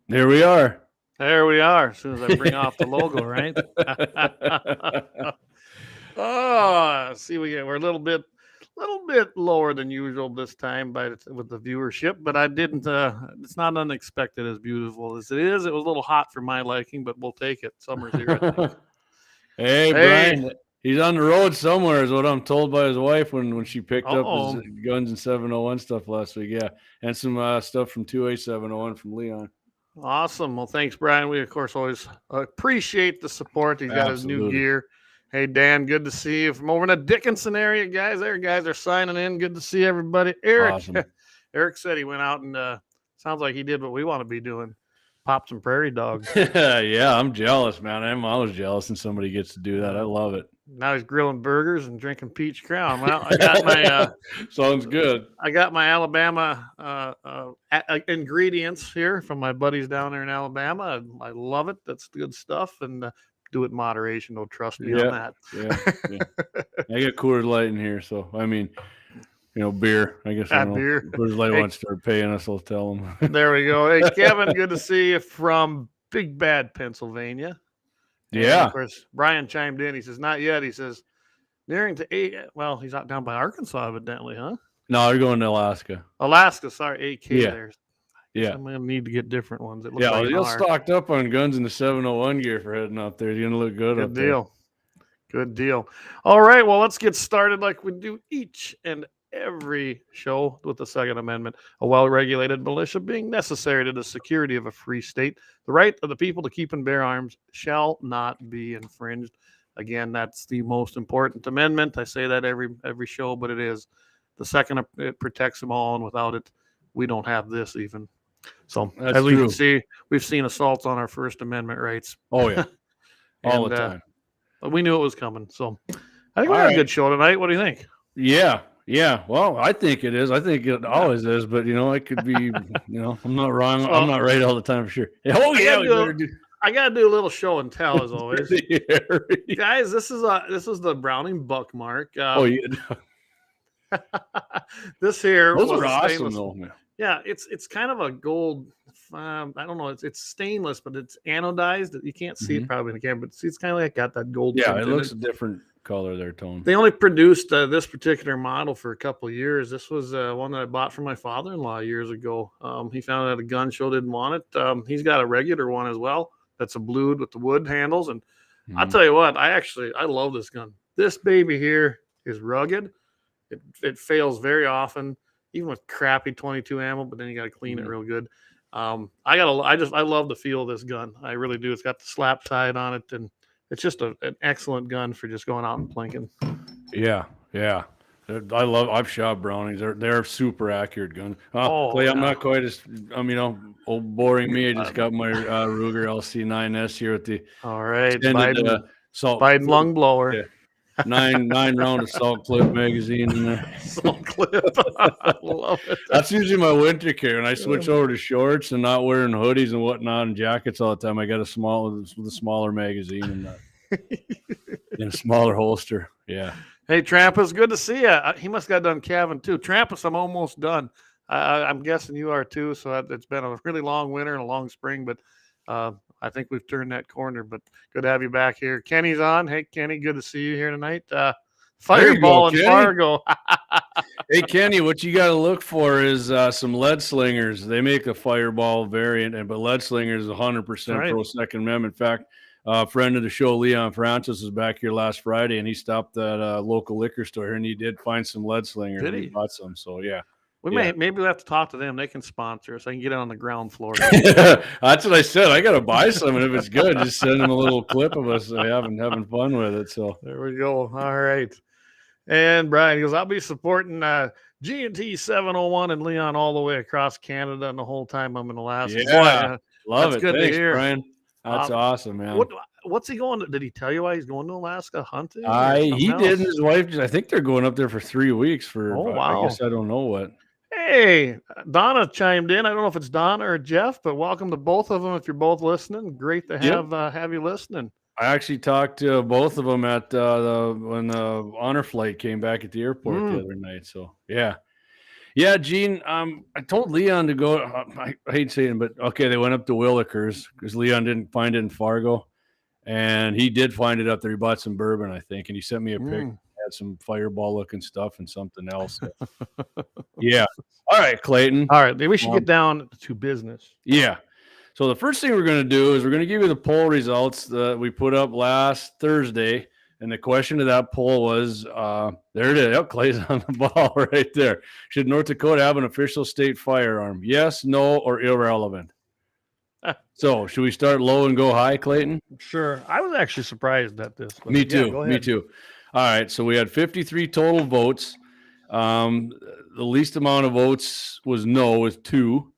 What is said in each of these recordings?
There we are. There we are. As soon as I bring off the logo, right? Oh, see, we're a little bit lower than usual this time with the viewership, but I didn't. It's not unexpected as beautiful as it is. It was a little hot for my liking, but we'll take it. Summer's here, I think. Hey, Hey, Brian, he's on the road somewhere, is what I'm told by his wife when she picked up his oh, guns and 701 stuff last week. Yeah, and some stuff from 2A701 from Leon. awesome. Well, thanks, Brian. We of course always appreciate the support. He's got his new Absolutely. gear. Hey, Dan, good to see you from over in the Dickinson area, guys. There, guys are signing in. Good to see everybody. Eric, Awesome. Eric said he went out and sounds like he did what we want to be doing: pop some prairie dogs. Yeah, I'm jealous, man. I'm always jealous when somebody gets to do that. I love it. Now he's grilling burgers and drinking peach crown. Well, I got my Sounds good. I got my Alabama ingredients here from my buddies down there in Alabama. I love it. That's good stuff, and do it in moderation. Don't trust me on Yeah, that. yeah. I got Coors Light in here, so I mean, beer. I guess I don't know. Beer. Coors Light wants to start paying us. I'll tell them. There we go. Hey, Kevin, good to see you from Big Bad, Pennsylvania. And Yeah. of course, Brian chimed in. He says, not yet. He says, nearing to 8. Well, he's out down by Arkansas, evidently, huh? No, they're going to Alaska. Alaska, sorry, 8K Yeah. there. Yeah. I'm going to need to get different ones. It looks Yeah, like you're stocked up on guns and the 701 gear for heading up there. You're going to look good up deal. Good deal. All right, well, let's get started like we do each and every show with the Second Amendment, a well-regulated militia being necessary to the security of a free state. The right of the people to keep and bear arms shall not be infringed. Again, that's the most important amendment. I say that every show, but it is. The second, it protects them all, and without it, we don't have this even. So That's as we true. can see, we've seen assaults on our First Amendment rights. Oh, yeah. All And, the time. But we knew it was coming. So I think we All got right. a good show tonight. What do you think? Yeah. Yeah. Well, I think it is. I think it always is, but it could be, I'm not wrong. I'm not right all the time for sure. Oh, yeah. I gotta do a little show and tell as always. Yeah. Guys, this is the Browning buck mark. Oh, yeah. This here Those was are a awesome, stainless. though, man. Yeah, it's kind of a gold. I don't know. It's stainless, but it's anodized. You can't see it probably in the camera, but see, it's kind of like got that gold. Yeah, it looks a different color there, Tone. They only produced this particular model for a couple of years. This was one that I bought from my father-in-law years ago. He found it at a gun show, didn't want it. He's got a regular one as well. That's a blued with the wood handles, and I'll tell you what, I love this gun. This baby here is rugged. It fails very often, even with crappy 22 ammo, but then you got to clean it real good. I love the feel of this gun. I really do. It's got the slap side on it, and it's just an excellent gun for just going out and plinking. Yeah, yeah. I've shot Brownings. They're super accurate guns. Oh, Clay, yeah. I'm not quite as old boring me. I just got my Ruger LC9S here with the all right extended Biden lung blower. Yeah. nine round assault clip magazine in there. Assault clip. I love it. That's usually my winter care. When I switch over to shorts and not wearing hoodies and whatnot and jackets all the time, I got a smaller magazine and a smaller holster. Yeah. Hey, Trampus, good to see you. He must have got done calving too. Trampus, I'm almost done. I'm guessing you are too. So it's been a really long winter and a long spring, but I think we've turned that corner. But good to have you back here. Kenny's on. Hey, Kenny, good to see you here tonight. Fireball in Fargo. Hey, Kenny, what you got to look for is some lead slingers. They make a Fireball variant, but lead slingers is 100% pro Second Amendment. In fact, friend of the show, Leon Francis, was back here last Friday, and he stopped at a local liquor store, and he did find some lead slingers. Did he? Bought some, so yeah. Maybe we have to talk to them. They can sponsor us. I can get it on the ground floor. That's what I said. I got to buy some, and if it's good, just send them a little clip of us having fun with it. So there we go. All right. And Brian goes, I'll be supporting G&T 701 and Leon all the way across Canada, and the whole time I'm in Alaska. Yeah, love it. Good Thanks, to hear, Brian. That's awesome, man. What's he going to? Did he tell you why he's going to Alaska hunting? He did. And his wife. I think they're going up there for 3 weeks for. Oh, wow. I guess I don't know what. Hey, Donna chimed in. I don't know if it's Donna or Jeff, but welcome to both of them. If you're both listening, great to have you listening. I actually talked to both of them when the honor flight came back at the airport the other night. So yeah. Yeah, Gene. I told Leon to go. I hate saying, but okay, they went up to Willikers because Leon didn't find it in Fargo, and he did find it up there. He bought some bourbon, I think, and he sent me a picture. Had some fireball looking stuff and something else. So. Yeah. All right, Clayton. All right, we should get down to business. Yeah. So the first thing we're going to do is we're going to give you the poll results that we put up last Thursday. And the question to that poll was, there it is. Yep, Clay's on the ball right there. Should North Dakota have an official state firearm? Yes, no, or irrelevant? So should we start low and go high, Clayton? Sure. I was actually surprised at this. Me too. Me too. All right. So we had 53 total votes. The least amount of votes was no, with 2.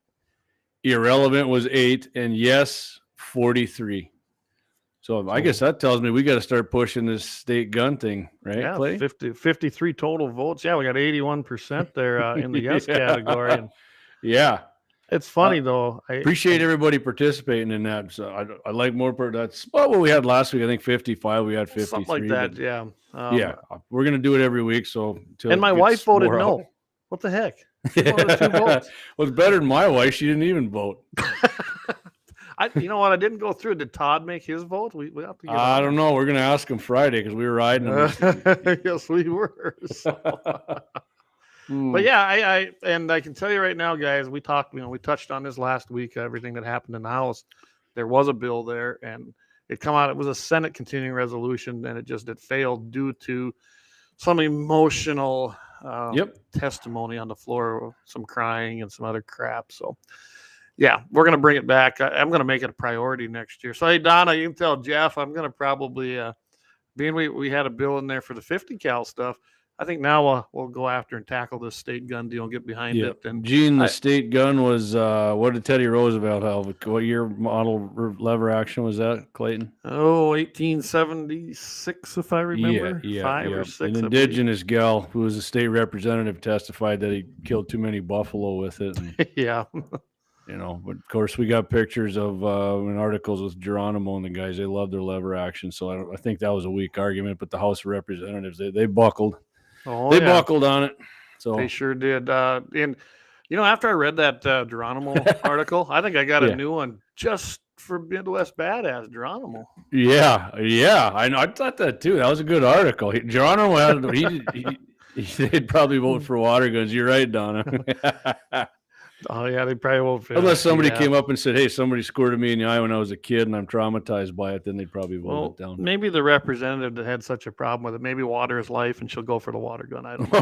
Irrelevant was 8, and yes, 43. So I guess that tells me we got to start pushing this state gun thing, right? Yeah, Clay? 53 total votes. Yeah, we got 81% there in the yes category. And yeah. It's funny, though. I appreciate everybody participating in that. So I like more. That's what we had last week. I think 55. We had 53. Something like that, yeah. Yeah, we're going to do it every week. So and my wife voted no. What the heck? 2 votes. Well, it's better than my wife. She didn't even vote. You know what? I didn't go through. Did Todd make his vote? We have to. I don't know. We're going to ask him Friday because we were riding him. Yes, we were. So. But yeah, I can tell you right now, guys. We talked. We touched on this last week. Everything that happened in the House. There was a bill there, and it come out. It was a Senate continuing resolution, and it failed due to some emotional testimony on the floor, some crying and some other crap. So. Yeah, we're going to bring it back. I'm going to make it a priority next year. So, hey, Donna, you can tell Jeff I'm going to probably, being we had a bill in there for the 50 cal stuff, I think now we'll go after and tackle this state gun deal and get behind it. And Gene, the state gun was, what did Teddy Roosevelt have? What year model lever action was that, Clayton? Oh, 1876, if I remember. Yeah, 5 or 6. An indigenous gal who was a state representative testified that he killed too many buffalo with it. And, yeah. But of course we got pictures of in articles with Geronimo and the guys. They love their lever action, so I think that was a weak argument. But the House of Representatives, they buckled. They buckled on it. So they sure did. And after I read that Geronimo article, I think I got a new one just for Midwest Badass Geronimo. Yeah, I thought that too. That was a good article. Geronimo he'd probably vote for water guns. You're right, Donna. Oh, yeah, they probably won't fit. Unless somebody came up and said, hey, somebody squirted me in the eye when I was a kid and I'm traumatized by it, then they'd probably vote it down. Maybe the representative that had such a problem with it, maybe water is life and she'll go for the water gun. I don't know.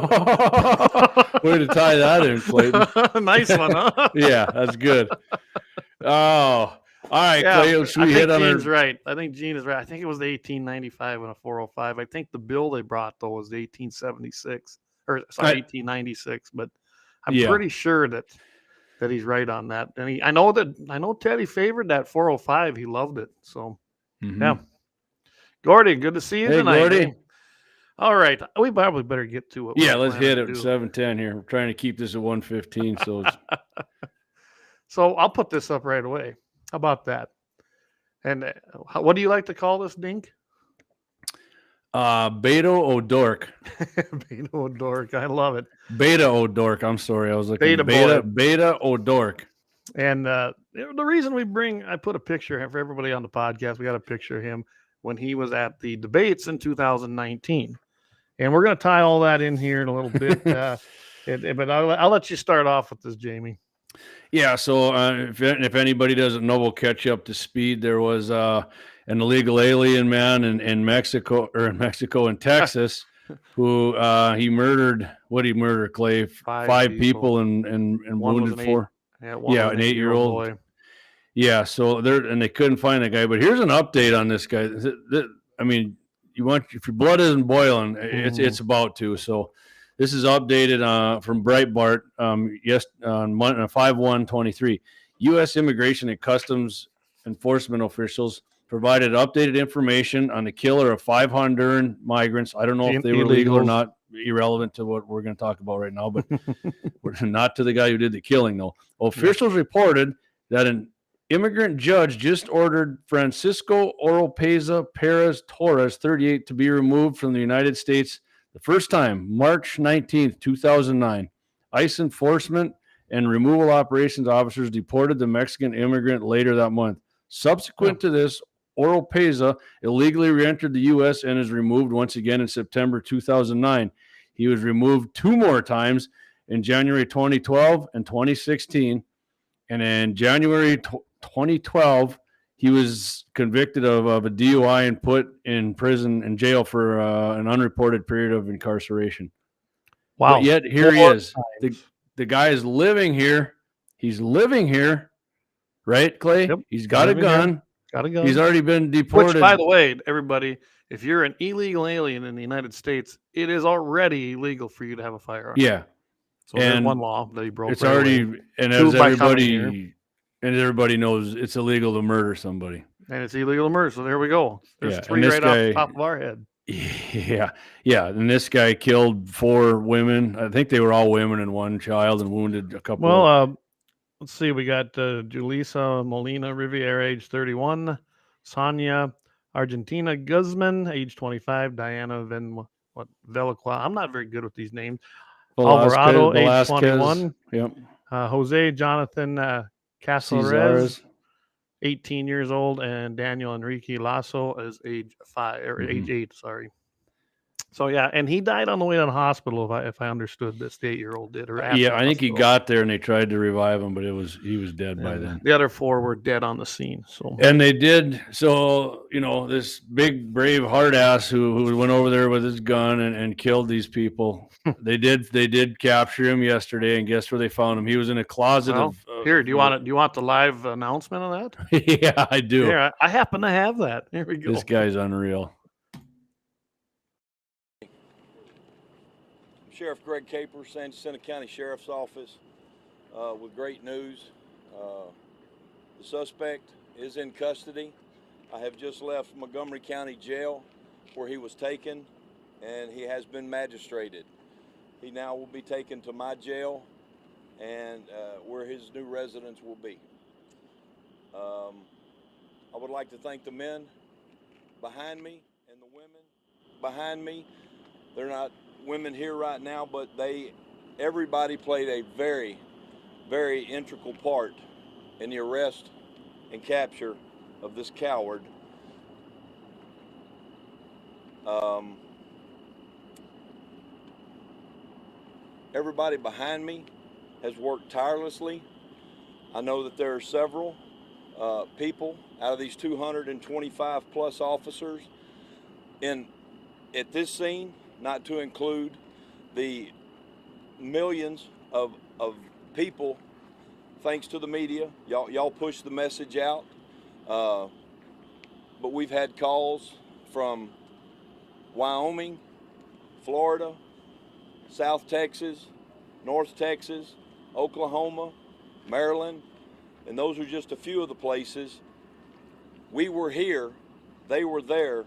Way to tie that in, Clayton. Nice one, huh? Yeah, that's good. Oh, all right, Clayton. Should we hit on Gene's right. I think Gene is right. I think it was the 1895 and a 405. I think the bill they brought, though, was the 1876. Or, sorry, 1896. But I'm pretty sure that he's right on that. And I know Teddy favored that 405. He loved it. So, yeah. Gordy, good to see you tonight. Gordy. Hey. All right. We probably better get to it. Yeah, let's hit it at 7:10 here. We're trying to keep this at 1:15. So, so I'll put this up right away. How about that? And what do you like to call this dink? Beto O'Dork. Beto O'Dork. I love it. Beta O'Dork. I'm sorry. I was looking Beta O'Dork. And the reason I put a picture for everybody on the podcast. We got a picture of him when he was at the debates in 2019. And we're going to tie all that in here in a little bit. But I'll let you start off with this, Jamie. Yeah. So if anybody doesn't know, we'll catch you up to speed. There was an illegal alien man in Mexico and Texas who he murdered. What did he murder, Clay? Five people and wounded 4. An 8-year-old boy. Yeah. So they couldn't find the guy. But here's an update on this guy. I mean, if your blood isn't boiling, it's about to. So this is updated from Breitbart. On 5/1/23, U.S. Immigration and Customs Enforcement officials provided updated information on the killer of 5 Honduran migrants. I don't know if they were legal or not, irrelevant to what we're going to talk about right now, but not to the guy who did the killing, though. Officials reported that an immigrant judge just ordered Francisco Oropeza Perez Torres, 38, to be removed from the United States the first time, March 19th, 2009. ICE enforcement and removal operations officers deported the Mexican immigrant later that month. Subsequent to this, Oropeza illegally re-entered the U.S. and is removed once again in September 2009. He was removed 2 more times in January 2012 and 2016. And in January 2012, he was convicted of a DUI and put in prison and jail for an unreported period of incarceration. Wow. But yet here he is. The guy is living here. He's living here. Right, Clay? Yep. He's got a gun. Got a gun. He's already been deported. Which, by the way, everybody, if you're an illegal alien in the United States, it is already illegal for you to have a firearm. Yeah. So there's one law that he broke. It's already, away. and as everybody knows, it's illegal to murder somebody. And it's illegal to murder. So there we go. There's 3 right off the top of our head. Yeah. Yeah. And this guy killed 4 women. I think they were all women and 1 child, and wounded a couple. Well, let's see. We got Julissa Molina Riviera, age 31. Sonia Argentina Guzman, age 25. Diana Velacqua. I'm not very good with these names. Alvarado, age 21. Yep. Jose Jonathan Casares, 18 years old, and Daniel Enrique Lasso is age 8. Sorry. So yeah, and he died on the way to the hospital. If I understood, this 8-year-old did. Or yeah, I think he got there and they tried to revive him, but he was dead by then. The other 4 were dead on the scene. So and they did. So this big brave hard ass who went over there with his gun and killed these people. They did capture him yesterday, and guess where they found him? He was in a closet. Here, do you want the live announcement of that? Yeah, I do. Here, I happen to have that. Here we go. This guy's unreal. Sheriff Greg Caper, San Jacinto County Sheriff's Office, with great news. The suspect is in custody. I have just left Montgomery County Jail, where he was taken, and he has been magistrated. He now will be taken to my jail, and where his new residence will be. I would like to thank the men behind me and the women behind me. They're not women here right now, but everybody played a very, very integral part in the arrest and capture of this coward. Everybody behind me has worked tirelessly. I know that there are several people out of these 225 plus officers at this scene, not to include the millions of people, thanks to the media. Y'all push the message out. But we've had calls from Wyoming, Florida, South Texas, North Texas, Oklahoma, Maryland, and those are just a few of the places. We were here, they were there.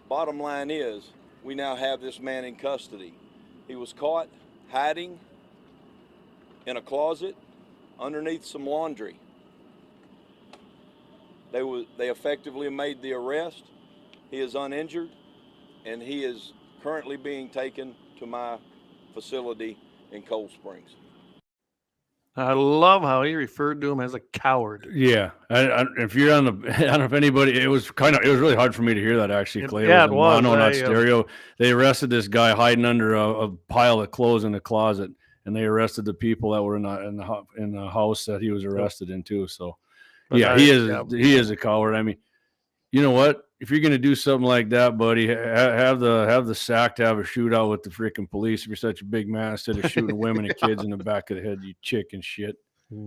Bottom line is, we now have this man in custody. He was caught hiding in a closet underneath some laundry. They effectively made the arrest. He is uninjured, and he is currently being taken to my facility in Cold Springs. I love how he referred to him as a coward. Yeah, if you're on the, I don't know if anybody. It was really hard for me to hear that actually, Clay. Yeah, it was. Mono, not stereo. They arrested this guy hiding under a pile of clothes in the closet, and they arrested the people that were in the house that he was arrested in too. So, yeah, he is a coward. I mean, you know what? If you're gonna do something like that, buddy, have the sack to have a shootout with the freaking police. If you're such a big man, instead of shooting women and kids in the back of the head, you chicken shit.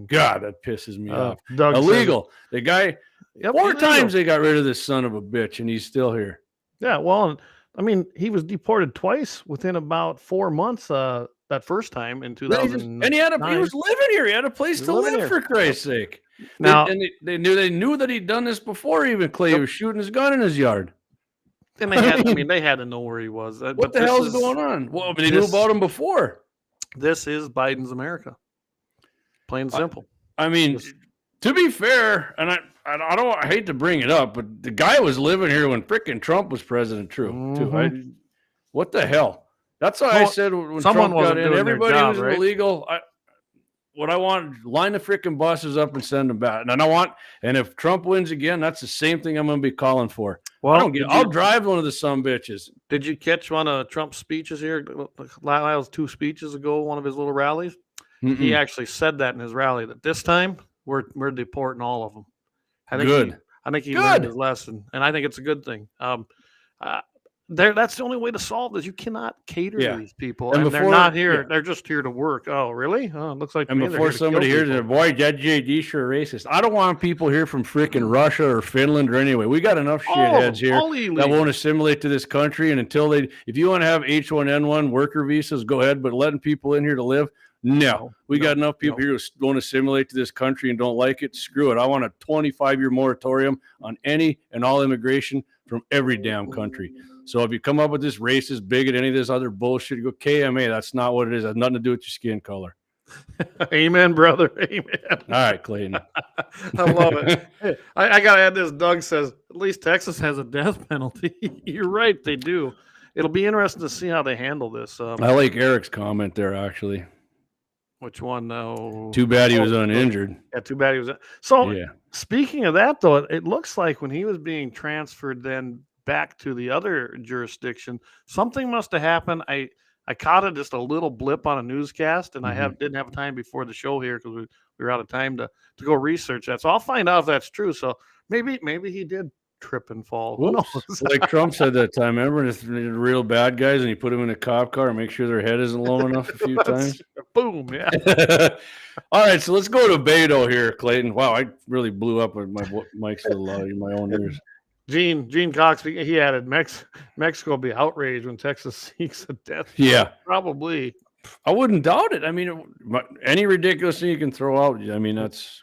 God, that pisses me off. Illegal. The guy, 4 times they got rid of this son of a bitch, and he's still here. Yeah, well, I mean, he was deported twice within about 4 months. That first time in 2000, and he was living here. He had a place to live, for Christ's sake. Now, they knew that he'd done this before. Even Clay, he was shooting his gun in his yard. And they had to know where he was. What the hell is going on? Well, but they knew about him before. This is Biden's America. Plain and simple. I mean, to be fair, and I hate to bring it up, but the guy was living here when frickin' Trump was president. Too. What the hell? That's why I said when someone Trump got wasn't in, doing their everybody job, who's right? illegal, what I want, line the freaking buses up and send them back. And if Trump wins again, that's the same thing I'm going to be calling for. Well, I'll drive one of the sumbitches. Did you catch one of Trump's speeches here? Lyle's 2 speeches ago, one of his little rallies. He actually said that in his rally that this time we're deporting all of them. I think he learned his lesson, and I think it's a good thing. That's the only way to solve this. You cannot cater to these people, and they're not here. They're just here to work. Oh, really? Oh, it looks like. And before somebody hears it, boy, that JD sure racist. I don't want people here from freaking Russia or Finland or anyway. We got enough shitheads here that won't assimilate to this country. And until if you want to have H1N1 worker visas, go ahead. But letting people in here to live, no. We got enough people here who don't assimilate to this country and don't like it. Screw it. I want a 25-year moratorium on any and all immigration from every damn country. So if you come up with this racist, bigot, any of this other bullshit, you go KMA. That's not what it is. It has nothing to do with your skin color. Amen, brother. Amen. All right, Clayton. I love it. Hey, I got to add this. Doug says, at least Texas has a death penalty. You're right. They do. It'll be interesting to see how they handle this. I like Eric's comment there, actually. Which one? No. Too bad he was uninjured. Yeah, too bad he was. So speaking of that, though, it looks like when he was being transferred then back to the other jurisdiction, something must have happened. I caught it just a little blip on a newscast, and I didn't have time before the show here because we were out of time to go research that. So I'll find out if that's true. So maybe he did trip and fall. Who knows? Like Trump said that time. Remember the real bad guys, and he put them in a cop car and make sure their head isn't low enough a few times. Boom, yeah. All right, so let's go to Beto here, Clayton. Wow, I really blew up with my mic's a little loud in my own ears. Gene Cox, he added, Mexico will be outraged when Texas seeks a death. Yeah. Probably. I wouldn't doubt it. I mean, any ridiculous thing you can throw out. I mean, that's.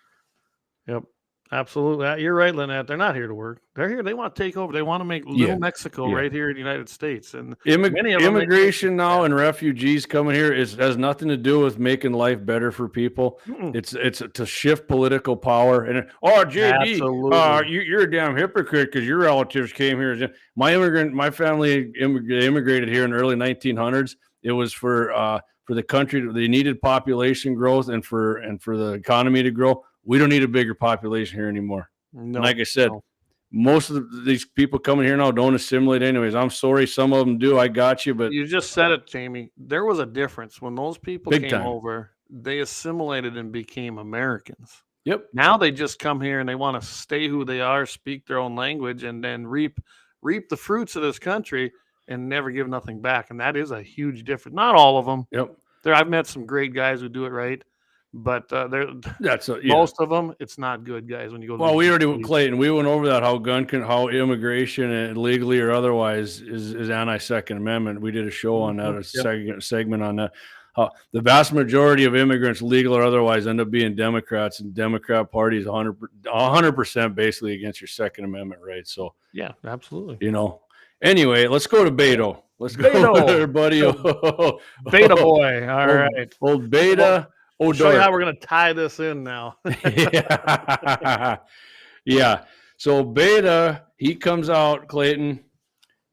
Yep. Absolutely. You're right, Lynette. They're not here to work. They're here. They want to take over. They want to make little Mexico right here in the United States. And immigration now and refugees coming here has nothing to do with making life better for people. It's to shift political power. And JD, you're a damn hypocrite because your relatives came here. My family immigrated here in the early 1900s. It was for the country. They needed population growth and for the economy to grow. We don't need a bigger population here anymore. No, like I said, most of these people coming here now don't assimilate anyways. I'm sorry. Some of them do. I got you. But you just said it, Jamie. There was a difference. When those people came over, they assimilated and became Americans. Yep. Now they just come here and they want to stay who they are, speak their own language, and then reap the fruits of this country and never give nothing back. And that is a huge difference. Not all of them. Yep. I've met some great guys who do it right. But most of them, it's not good, guys. When you go, we already went, Clayton. We went over that how immigration and legally or otherwise is anti-Second Amendment. We did a show on that, a segment on that. The vast majority of immigrants, legal or otherwise, end up being Democrats, and Democrat Party is 100% basically against your Second Amendment rights. So yeah, absolutely. Anyway, let's go to Beto. Let's go there, buddy. Beta boy. All right, old Beta. I'll show you how we're going to tie this in now. Yeah. So Beta, he comes out, Clayton.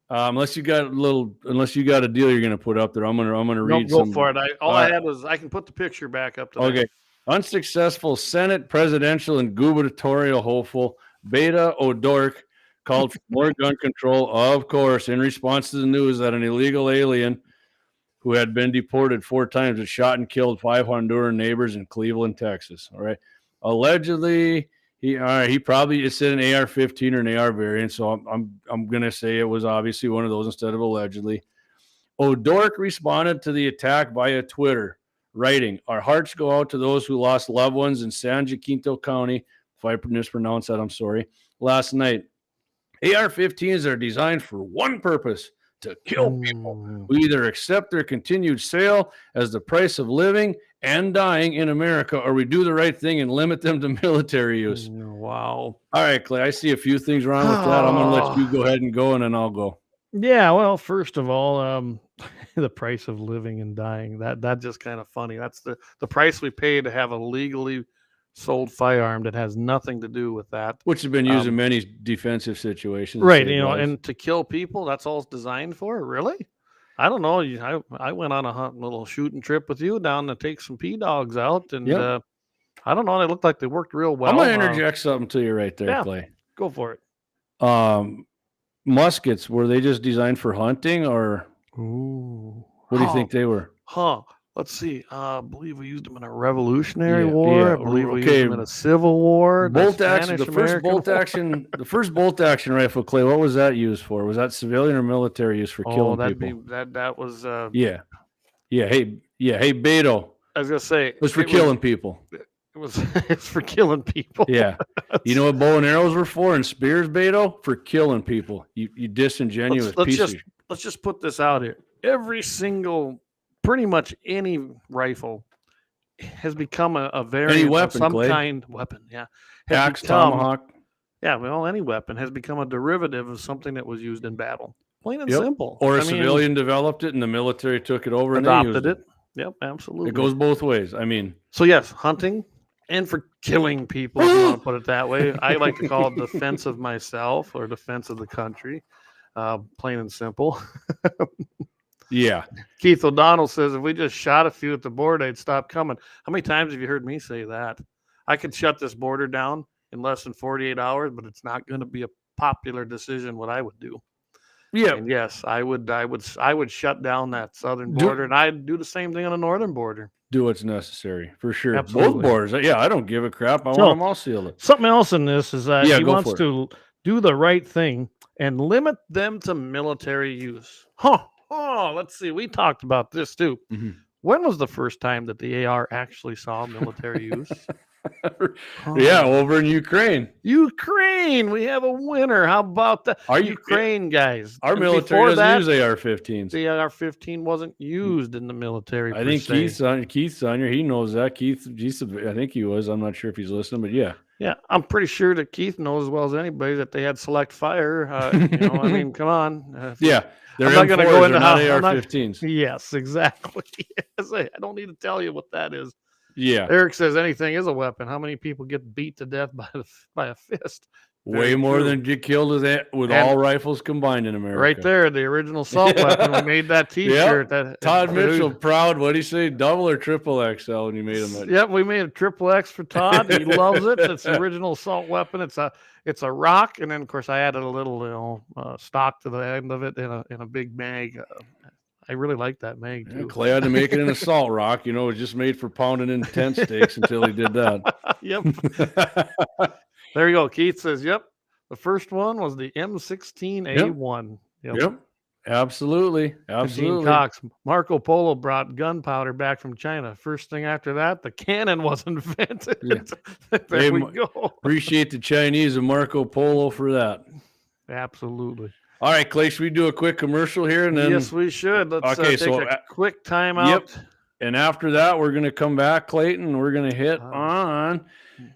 Unless you got a deal you're going to put up there, I'm going to read. Go for it. I had was I can put the picture back up. Okay. Unsuccessful Senate presidential and gubernatorial hopeful Beta O'Rourke called for more gun control, of course, in response to the news that an illegal alien who had been deported 4 times and shot and killed 5 Honduran neighbors in Cleveland, Texas. All right. Allegedly, he probably said an AR-15 or an AR variant, so I'm going to say it was obviously one of those instead of allegedly. O'Rourke responded to the attack via Twitter, writing, "Our hearts go out to those who lost loved ones in San Jacinto County," if I mispronounce that, I'm sorry, "last night. AR-15s are designed for one purpose, to kill people who either accept their continued sale as the price of living and dying in America, or we do the right thing and limit them to military use." Wow. All right, Clay, I see a few things wrong with that. I'm going to let you go ahead and go, and then I'll go. Yeah, well, first of all, the price of living and dying, that's just kind of funny. That's the price we pay to have a legally sold firearm that has nothing to do with that. Which has been used in many defensive situations. Right, and to kill people, that's all it's designed for, really? I don't know. I went on a little shooting trip with you down to take some P-dogs out, and I don't know. They looked like they worked real well. I'm gonna interject something to you right there, yeah, Clay. Go for it. Muskets, were they just designed for hunting, or what do you think they were? Let's see. I believe we used them in a Revolutionary War. I believe we used them in a Civil War. Bolt action. The first bolt action rifle, Clay. What was that used for? Was that civilian or military use for killing people? That was. Hey, Beto. I was gonna say it was for killing people. It was for killing people. Yeah. You know what bow and arrows were for and spears, Beto? For killing people. You disingenuous piece. Let's just put this out here. Every single, pretty much any rifle has become a variant any weapon, of some Clay. kind weapon. Yeah. Axe, tomahawk. Yeah, well, any weapon has become a derivative of something that was used in battle. Plain and simple. Or civilian developed it and the military took it over and adopted it. Yep, absolutely. It goes both ways. I mean, so yes, hunting and for killing people, if you want to put it that way. I like to call it defense of myself or defense of the country. Plain and simple. Yeah. Keith O'Donnell says, if we just shot a few at the border, they'd stop coming. How many times have you heard me say that? I could shut this border down in less than 48 hours, but it's not going to be a popular decision what I would do. Yeah. And yes, I would shut down that southern border, and I'd do the same thing on the northern border. Do what's necessary, for sure. Absolutely. Both borders. Yeah, I don't give a crap. I want them all sealed. Something else in this is that he wants to do the right thing and limit them to military use. Let's see. We talked about this too. Mm-hmm. When was the first time that the AR actually saw military use? Over in Ukraine. We have a winner. How about that? Ukraine guys. Our military doesn't use AR-15s. The AR-15 wasn't used in the military. I think Keith's on here. He knows that. Keith, I think he was. I'm not sure if he's listening, but yeah. Yeah, I'm pretty sure that Keith knows as well as anybody that they had select fire. I mean, come on. They're not going to go into how AR-15s. Yes, exactly. Yes, I don't need to tell you what that is. Yeah. Eric says anything is a weapon. How many people get beat to death by a fist? Way more than get killed with all rifles combined in America. Right there, the original assault weapon. We made that T-shirt. Todd Mitchell, proud. What do you say? Double or triple XL when you made them? Yep, we made a triple X for Todd. He loves it. It's the original assault weapon. It's a rock, and then of course I added a little stock to the end of it in a big mag. I really like that mag too. Clay had to make it an assault rock. It was just made for pounding in tent stakes until he did that. Yep. There you go. Keith says, yep. The first one was the M16A1. Yep. Absolutely. Gene Cox. Marco Polo brought gunpowder back from China. First thing after that, the cannon was invented. Yeah. There we go. Appreciate the Chinese and Marco Polo for that. Absolutely. All right, Clay, should we do a quick commercial here? And then yes, we should. Let's take a quick time out. Yep. And after that, we're going to come back, Clayton. We're going to hit on.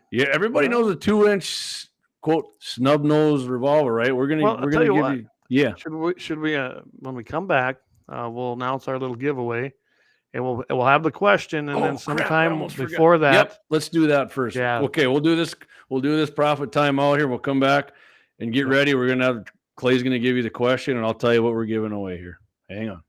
Yeah, everybody knows a 2-inch quote snub-nose revolver, right? We're going to give you. Yeah. Should we when we come back, we'll announce our little giveaway, and we'll have the question, and then sometime before that. Yep. Let's do that first. Yeah. Okay, we'll do this. We'll do this profit time out here. We'll come back and get ready. We're going to have Clay's going to give you the question, and I'll tell you what we're giving away here. Hang on.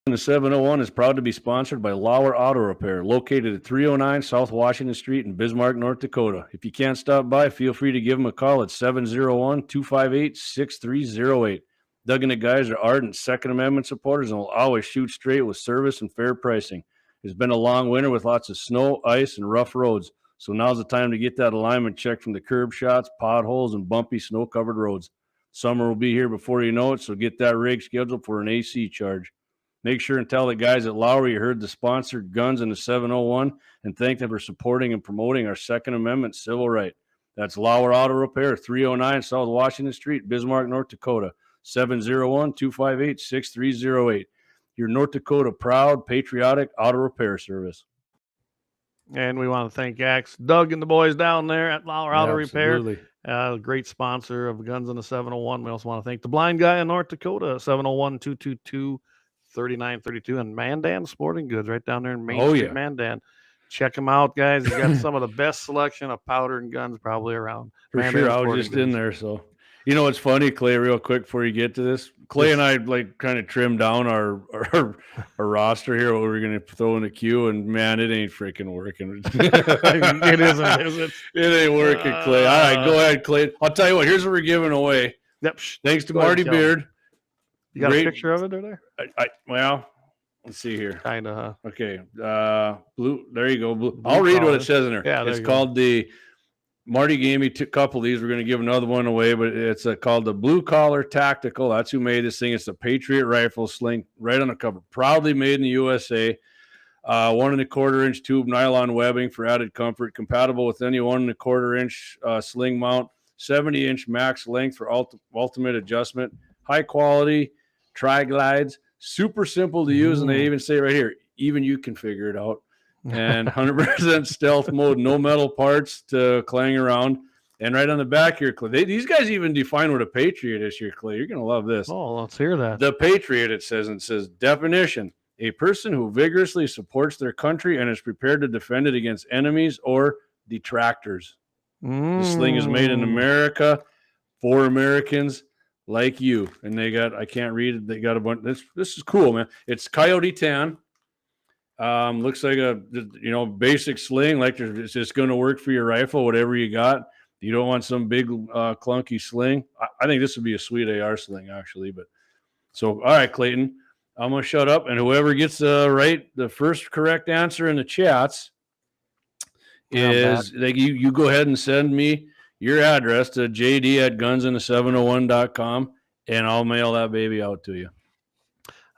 The 701 is proud to be sponsored by Lauer Auto Repair, located at 309 South Washington Street in Bismarck, North Dakota. If you can't stop by, feel free to give them a call at 701-258-6308. Doug and the guys are ardent Second Amendment supporters and will always shoot straight with service and fair pricing. It's been a long winter with lots of snow, ice, and rough roads, so now's the time to get that alignment checked from the curb shots, potholes, and bumpy snow-covered roads. Summer will be here before you know it, so get that rig scheduled for an AC charge. Make sure and tell the guys at Lauer you heard the sponsored Guns in the 701 and thank them for supporting and promoting our Second Amendment civil right. That's Lauer Auto Repair, 309 South Washington Street, Bismarck, North Dakota, 701-258-6308. Your North Dakota proud, patriotic auto repair service. And we want to thank Doug and the boys down there at Lauer Auto Repair. Great sponsor of Guns in the 701. We also want to thank the blind guy in North Dakota, 701-222-3932, and Mandan Sporting Goods right down there in Main Street, Mandan. Check them out, guys. He's got some of the best selection of powder and guns probably around. For Mandan sure, I was just in there. So, You know what's funny, Clay, real quick before you get to this? Clay and I like kind of trimmed down our roster here, what we're going to throw in the queue, and man, it ain't freaking working. It isn't, is it? It ain't working, Clay. All right, go ahead, Clay. I'll tell you what, here's what we're giving away. Yep. Thanks to Marty Beard. You got a picture of it there? Well, let's see here. Kind of, huh? Okay. Blue. There you go. Blue. I'll read what it says in there. Yeah, it's called the Marty gave me a couple of these. We're going to give another one away, but it's called the Blue Collar Tactical. That's who made this thing. It's the Patriot rifle sling right on the cover. Proudly made in the USA. 1 1/4 inch tube nylon webbing for added comfort. Compatible with any 1 1/4 inch sling mount. 70-inch max length for ultimate adjustment. High quality. Tri-glides. Super simple to use. And they even say right here, even you can figure it out. And 100% stealth mode, no metal parts to clang around. And right on the back here, Clay, these guys even define what a Patriot is here, Clay. You're going to love this. Oh, let's hear that. The Patriot, it says definition, a person who vigorously supports their country and is prepared to defend it against enemies or detractors. The sling is made in America for Americans like you. And they got, I can't read it. They got a bunch. This is cool, man. It's coyote tan. Looks like a basic sling, like it's just going to work for your rifle, whatever you got. You don't want some big clunky sling. I think this would be a sweet AR sling, actually. But so, all right, Clayton, I'm gonna shut up, and whoever gets the first correct answer in the chats is like you go ahead and send me your address to jd@gunsin701.com, and I'll mail that baby out to you.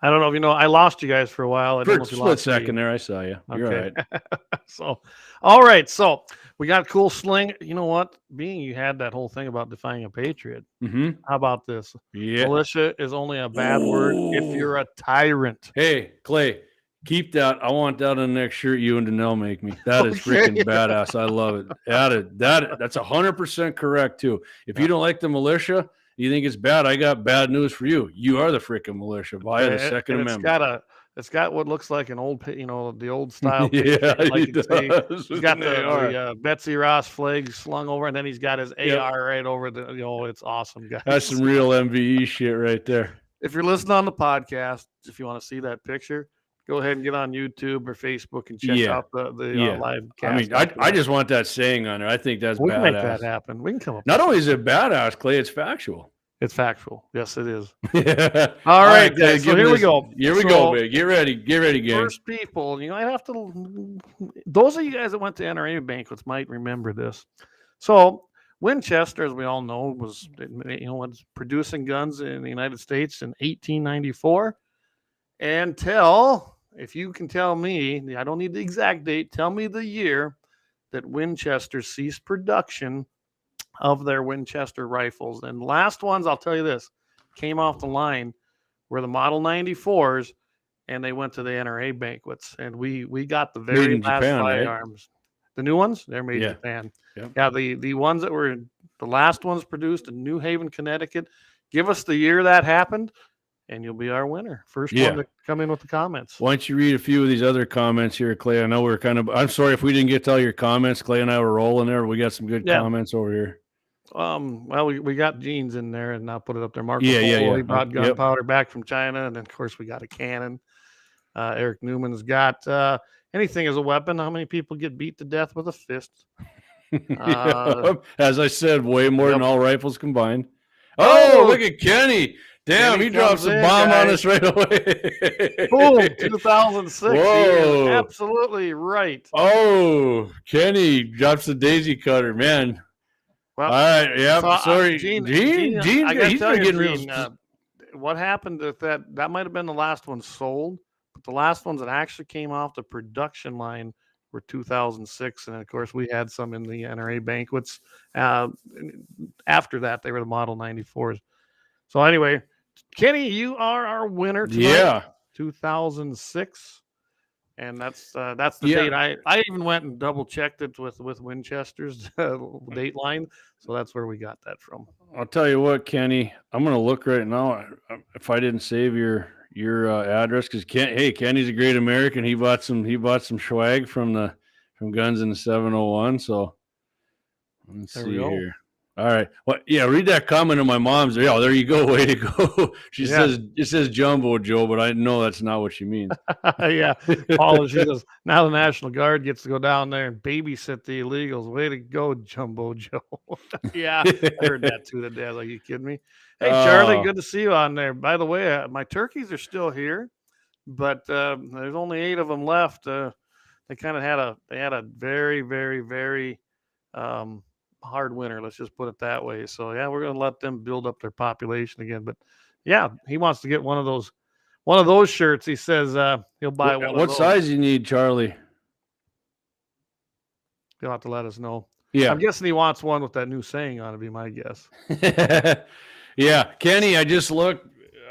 I don't know if you know, I lost you guys for a while. For a split second there, I saw you. You're all right. So, all right. So we got a cool sling. You know what? Being you had that whole thing about defying a patriot. Mm-hmm. How about this? Yeah. Militia is only a bad word if you're a tyrant. Hey, Clay, keep that. I want that on the next shirt you and Danelle make me. That is freaking badass. I love it. That's 100% correct, too. If you don't like the militia, you think it's bad, I got bad news for you. You are the freaking militia via the Second Amendment. It's got what looks like an old, the old style. Yeah, like he's got the Betsy Ross flag slung over, and then he's got his AR right over the. It's awesome, guys. That's some real MVE shit right there. If you're listening on the podcast, if you want to see that picture, go ahead and get on YouTube or Facebook and check out the live cast. I mean, I just want that saying on there. I think that's we badass. can make that happen. We can come up. Not only is it badass, Clay, it's factual. It's factual. Yes, it is. Yeah. All right, guys. So here we go. Here we go, babe. Get ready, gang. First people, I have to. Those of you guys that went to NRA banquets might remember this. So Winchester, as we all know, was producing guns in the United States in 1894 until, if you can tell me, I don't need the exact date. Tell me the year that Winchester ceased production of their Winchester rifles. And the last ones, I'll tell you this, came off the line were the Model 94s, and they went to the NRA banquets. And we got the very last firearms. Right? The new ones, they're made in Japan. Yep. Yeah, the ones that were the last ones produced in New Haven, Connecticut. Give us the year that happened, and you'll be our winner. First one to come in with the comments. Why don't you read a few of these other comments here, Clay? I know we're I'm sorry if we didn't get to all your comments. Clay and I were rolling there. We got some good comments over here. Well, we got jeans in there, and I'll put it up there. Marco Polo, he brought gunpowder back from China, and then of course we got a cannon. Eric Newman's got anything as a weapon. How many people get beat to death with a fist? As I said, way more than all rifles combined. Oh, look at Kenny. Damn, he dropped some bomb on us right away. Boom, 2006. Whoa. Absolutely right. Oh, Kenny drops the daisy cutter, man. Well, all right, yeah. So, sorry, Gene. I gotta tell you, Gene, what happened with that might have been the last one sold, but the last ones that actually came off the production line were 2006, and of course we had some in the NRA banquets. After that, they were the Model 94s. So anyway, Kenny, you are our winner tonight. Yeah, 2006. And that's the date. I even went and double checked it with Winchester's date line, so that's where we got that from. I'll tell you what, Kenny, I'm gonna look right now if I didn't save your address, because Kenny's a great American. He bought some swag from Guns in the 701. So let's see here. All right. Well, yeah, read that comment of my mom's. Yeah, there you go. Way to go. She says, it says Jumbo Joe, but I know that's not what she means. Yeah. Paula, she says, now the National Guard gets to go down there and babysit the illegals. Way to go, Jumbo Joe. Yeah, I heard that too today. I was like, you kidding me? Hey, Charlie, good to see you on there. By the way, my turkeys are still here, but there's only 8 of them left. They kind of had a very, very, very hard winter. Let's just put it that way. So yeah, we're gonna let them build up their population again. But yeah, he wants to get one of those shirts. He says he'll buy one. What size you need, Charlie? You'll have to let us know. Yeah, I'm guessing he wants one with that new saying on it. Be my guess. Yeah, Kenny, I just looked.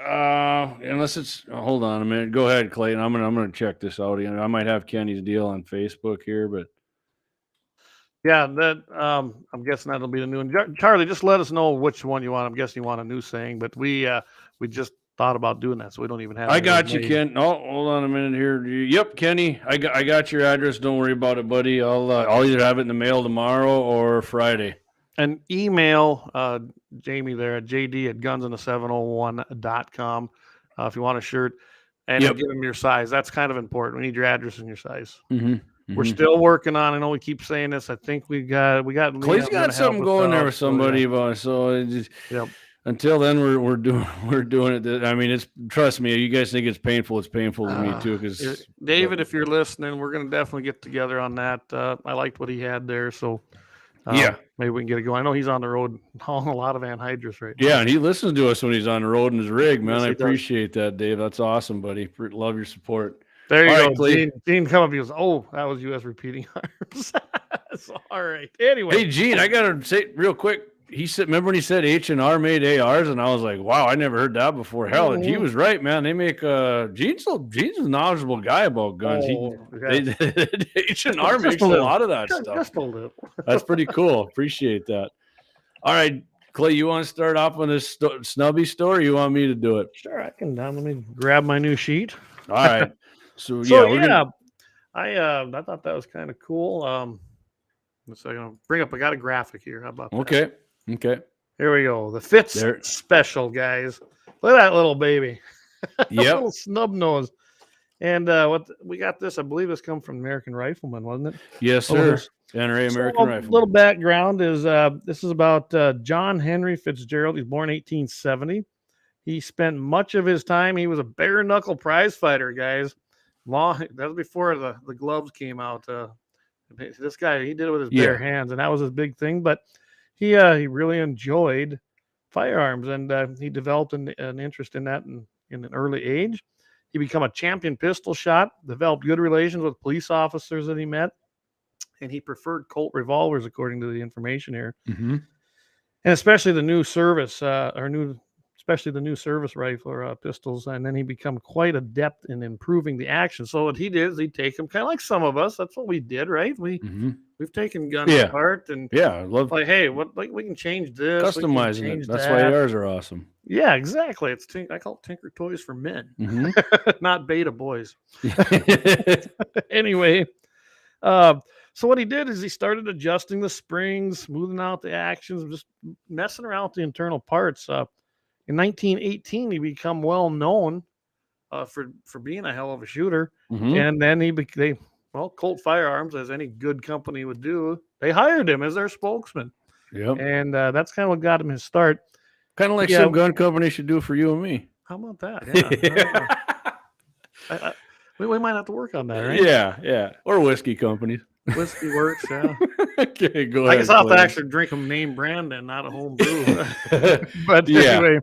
Unless it's hold on a minute. Go ahead, Clayton. I'm gonna check this out. I might have Kenny's deal on Facebook here, but yeah, that I'm guessing that'll be the new one. Charlie, just let us know which one you want. I'm guessing you want a new saying, but we just thought about doing that, so we don't even have. I got you, Ken. Oh, hold on a minute here. Yep, Kenny, I got your address. Don't worry about it, buddy. I'll either have it in the mail tomorrow or Friday. And email Jamie there at jd@gunsinthe701.com if you want a shirt, and give him your size. That's kind of important. We need your address and your size. We're still working on. I know we keep saying this. I think we got. Clay's got something going there with somebody, so just, until then, we're doing it. I mean, trust me. You guys think it's painful? It's painful to me too. Because David, if you're listening, we're going to definitely get together on that. I liked what he had there, so. Maybe we can get it going. I know he's on the road hauling a lot of anhydrous right now. Yeah, and he listens to us when he's on the road in his rig, man. Yes, I appreciate that, Dave. That's awesome, buddy. Love your support. There you go. Gene come up. He goes, oh, that was U.S. repeating arms. So, all right. Anyway. Hey, Gene, I got to say real quick. Remember when he said H&R made ARs, and I was like, wow, I never heard that before. Hell, and he was right, man. They make Gene's a knowledgeable guy about guns. H&R makes a lot of that stuff. Just a little. That's pretty cool. Appreciate that. All right, Clay, you want to start off on this Snubby story? Or you want me to do it? Sure, I can. Let me grab my new sheet. All right. So I thought that was kind of cool. So I'm gonna bring up. I got a graphic here. How about that? Okay. Here we go. The Fitz special, guys. Look at that little baby. Yeah. Little snub nose. And what we got this, I believe this come from American Rifleman, wasn't it? Yes, sir. NRA American Rifleman. A little background is this is about John Henry Fitzgerald. He's born 1870. He spent much of his time. He was a bare knuckle prize fighter, guys. That was before the gloves came out. This guy, he did it with his bare hands, and that was his big thing. But he really enjoyed firearms, and he developed an interest in that in an early age. He became a champion pistol shot, developed good relations with police officers that he met, and he preferred Colt revolvers, according to the information here. Mm-hmm. And especially the new service rifle or pistols, and then he become quite adept in improving the action. So what he did is he'd take them kind of like some of us. That's what we did, right? We've taken guns apart and like, hey, we can change this, customizing it. That's why ours are awesome. Yeah, exactly. I call it Tinker Toys for men, not beta boys. Anyway, so what he did is he started adjusting the springs, smoothing out the actions, just messing around with the internal parts. In 1918, he became well known for being a hell of a shooter, and then Colt Firearms, as any good company would do, they hired him as their spokesman. Yep. And that's kind of what got him his start. Kind of like some gun company should do for you and me. How about that? Yeah. We might have to work on that, right? Yeah. Or whiskey companies. Whiskey works, yeah. Okay, go ahead. I guess I'll have to actually drink a name brand and not a home brew. But anyway,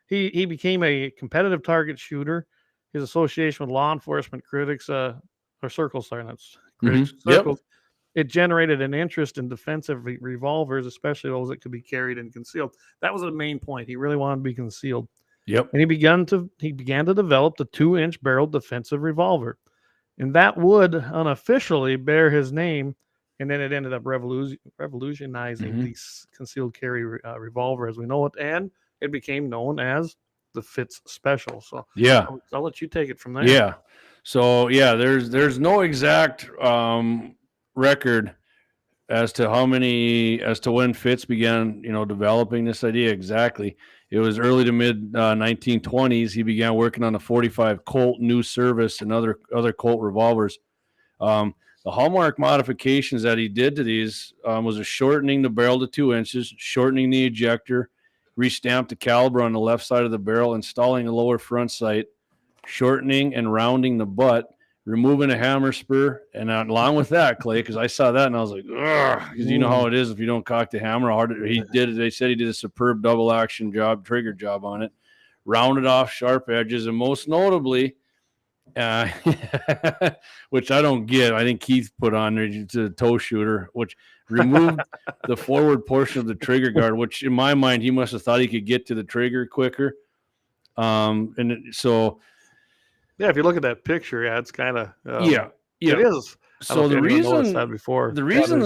he became a competitive target shooter. His association with law enforcement critics, or circles, sorry, that's critics, circles. Yep. It generated an interest in defensive revolvers, especially those that could be carried and concealed. That was the main point. He really wanted to be concealed. Yep. And he began to develop the 2-inch barreled defensive revolver. And that would unofficially bear his name. And then it ended up revolutionizing the concealed carry revolver as we know it. And it became known as the Fitz Special. So I'll let you take it from there. Yeah. So there's no exact record as to when Fitz began, developing this idea exactly. It was early to mid 1920s. He began working on the 45 Colt new service and other Colt revolvers. The hallmark modifications that he did to these was a shortening the barrel to 2 inches, shortening the ejector, restamped the caliber on the left side of the barrel, installing a lower front sight, shortening and rounding the butt, removing a hammer spur, and along with that, Clay, because I saw that and I was like, ugh, because you know how it is if you don't cock the hammer harder. They said he did a superb double action trigger job on it, rounded off sharp edges, and most notably, which I don't get, I think Keith put on there to the toe shooter, which removed the forward portion of the trigger guard, which in my mind, he must have thought he could get to the trigger quicker. So yeah, if you look at that picture, it's kind of yeah, it is. So the reason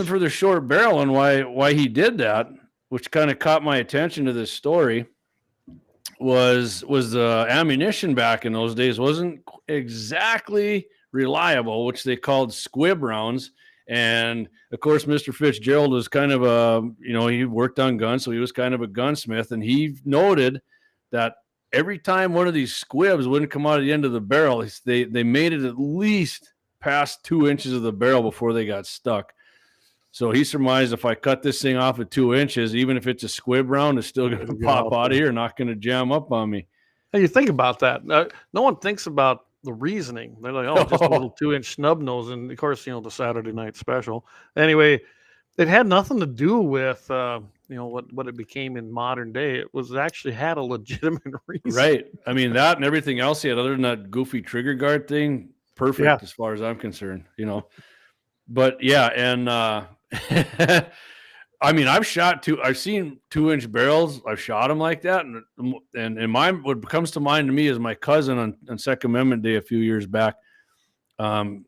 for the short barrel and why he did that, which kind of caught my attention to this story, was the ammunition back in those days wasn't exactly reliable, which they called squib rounds. And of course, Mr. Fitzgerald was kind of he worked on guns, so he was kind of a gunsmith, and he noted that every time one of these squibs wouldn't come out of the end of the barrel, they made it at least past 2 inches of the barrel before they got stuck. So he surmised if I cut this thing off at 2 inches, even if it's a squib round, it's still going to pop out of here, not going to jam up on me. Hey, you think about that. No one thinks about the reasoning. They're like, oh, just a little 2-inch snub nose. And of course, the Saturday night special. Anyway, it had nothing to do with, what it became in modern day. It was actually had a legitimate reason. Right. I mean, that and everything else he had other than that goofy trigger guard thing, perfect as far as I'm concerned, But yeah, and I mean, I've seen 2-inch barrels. I've shot them like that. And mine, what comes to mind to me is my cousin on Second Amendment Day a few years back.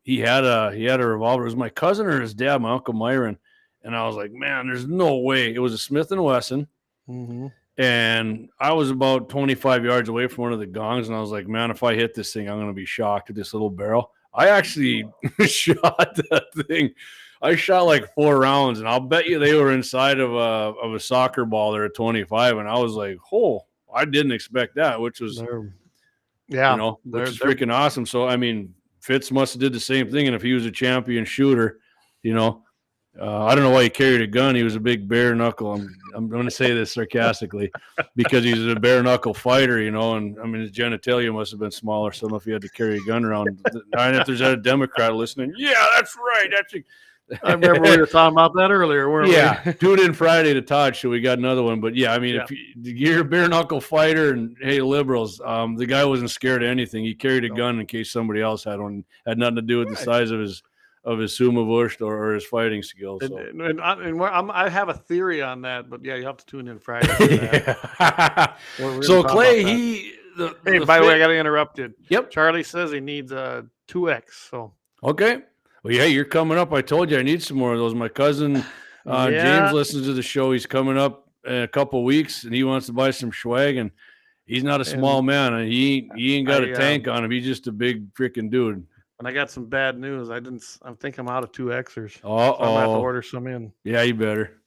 He had a revolver. It was my cousin or his dad, my Uncle Myron. And I was like, man, there's no way. It was a Smith & Wesson. Mm-hmm. And I was about 25 yards away from one of the gongs. And I was like, man, if I hit this thing, I'm going to be shocked at this little barrel. I actually shot that thing. I shot like 4 rounds, and I'll bet you they were inside of a soccer ball there at 25. And I was like, oh, I didn't expect that, which was, which is freaking awesome. So, I mean, Fitz must have did the same thing. And if he was a champion shooter, I don't know why he carried a gun. He was a big bare knuckle. I'm going to say this sarcastically because he's a bare knuckle fighter, and I mean, his genitalia must have been smaller. So I don't know if he had to carry a gun around. And if there's a Democrat listening, yeah, that's right. I remember we were talking about that earlier, weren't we? Yeah, tune in Friday to Todd Show. We got another one. But yeah, I mean, if you're a bare knuckle fighter and hey, liberals, the guy wasn't scared of anything. He carried a gun in case somebody else had one. Had nothing to do with the size of his Summa Wurst or his fighting skills. So. And I have a theory on that, but yeah, you have to tune in Friday for that. So Clay, by the way, I got to interrupt you. Yep. Charlie says he needs a 2X. So okay. Well, yeah, you're coming up. I told you I need some more of those. My cousin James listens to the show. He's coming up in a couple weeks, and he wants to buy some swag. And he's not a small man, and he ain't got a tank on him. He's just a big freaking dude. And I got some bad news. I think I'm out of 2Xers. So I'm gonna have to order some in. Yeah, you better.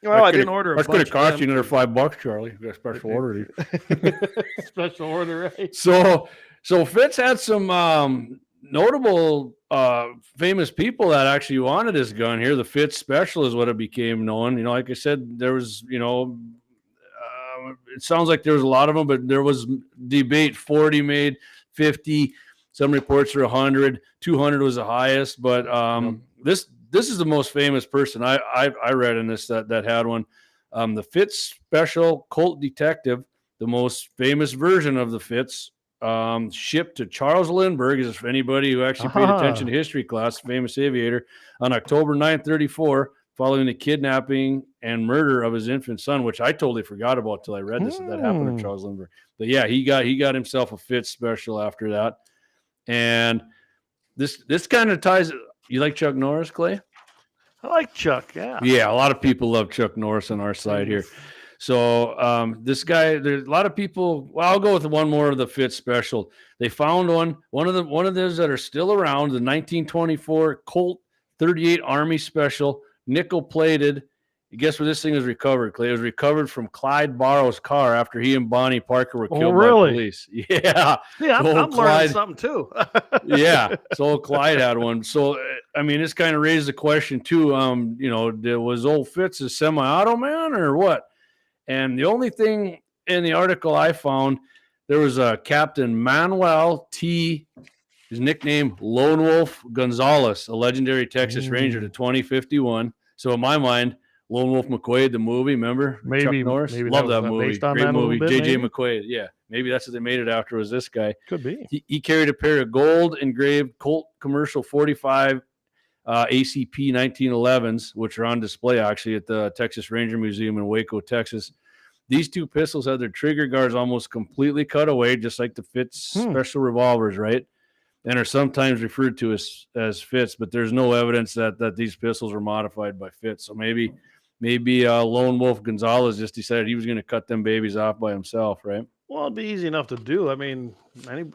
Well, I didn't order. That's going to cost you another $5, Charlie. You got a special order. Special order, right? So Fitz had some notable famous people that actually wanted his gun here. The Fitz Special is what it became known. Like I said, there was, it sounds like there was a lot of them, but there was debate. 40 made, 50. Some reports are 100. 200 was the highest, but this is the most famous person I read in this that had one. The Fitz Special Colt Detective, the most famous version of the Fitz, shipped to Charles Lindbergh, if anybody who actually paid attention to history class, famous aviator, on October 9th, 1934, following the kidnapping and murder of his infant son, which I totally forgot about till I read this. That happened to Charles Lindbergh. But yeah, he got himself a Fitz Special after that. And this kind of ties. You like Chuck Norris, Clay? I like Chuck. Yeah. Yeah, a lot of people love Chuck Norris on our side here. So this guy, there's a lot of people. Well, I'll go with one more of the Fitz Special. They found one of those that are still around, the 1924 Colt 38 Army Special, nickel-plated. Guess where this thing was recovered, Clay? It was recovered from Clyde Barrow's car after he and Bonnie Parker were killed by police. Yeah. Yeah, I'm learning something too. Yeah. So Clyde had one. So, I mean, this kind of raised the question too. Was old Fitz a semi-auto man or what? And the only thing in the article I found, there was a Captain Manuel T., his nickname Lone Wolf Gonzalez, a legendary Texas Ranger to 2051. So in my mind, Lone Wolf McQuaid, the movie, remember? Maybe, Chuck Norris. maybe Love that movie. Based on Great that movie. Bit, J.J. maybe? McQuaid. Yeah. Maybe that's what they made it after, was this guy. Could be. He carried a pair of gold engraved Colt Commercial 45 ACP 1911s, which are on display actually at the Texas Ranger Museum in Waco, Texas. These two pistols had their trigger guards almost completely cut away, just like the Fitz special revolvers, right? And are sometimes referred to as Fitz, but there's no evidence that these pistols were modified by Fitz. So maybe Lone Wolf Gonzalez just decided he was going to cut them babies off by himself, right? Well, it'd be easy enough to do. I mean,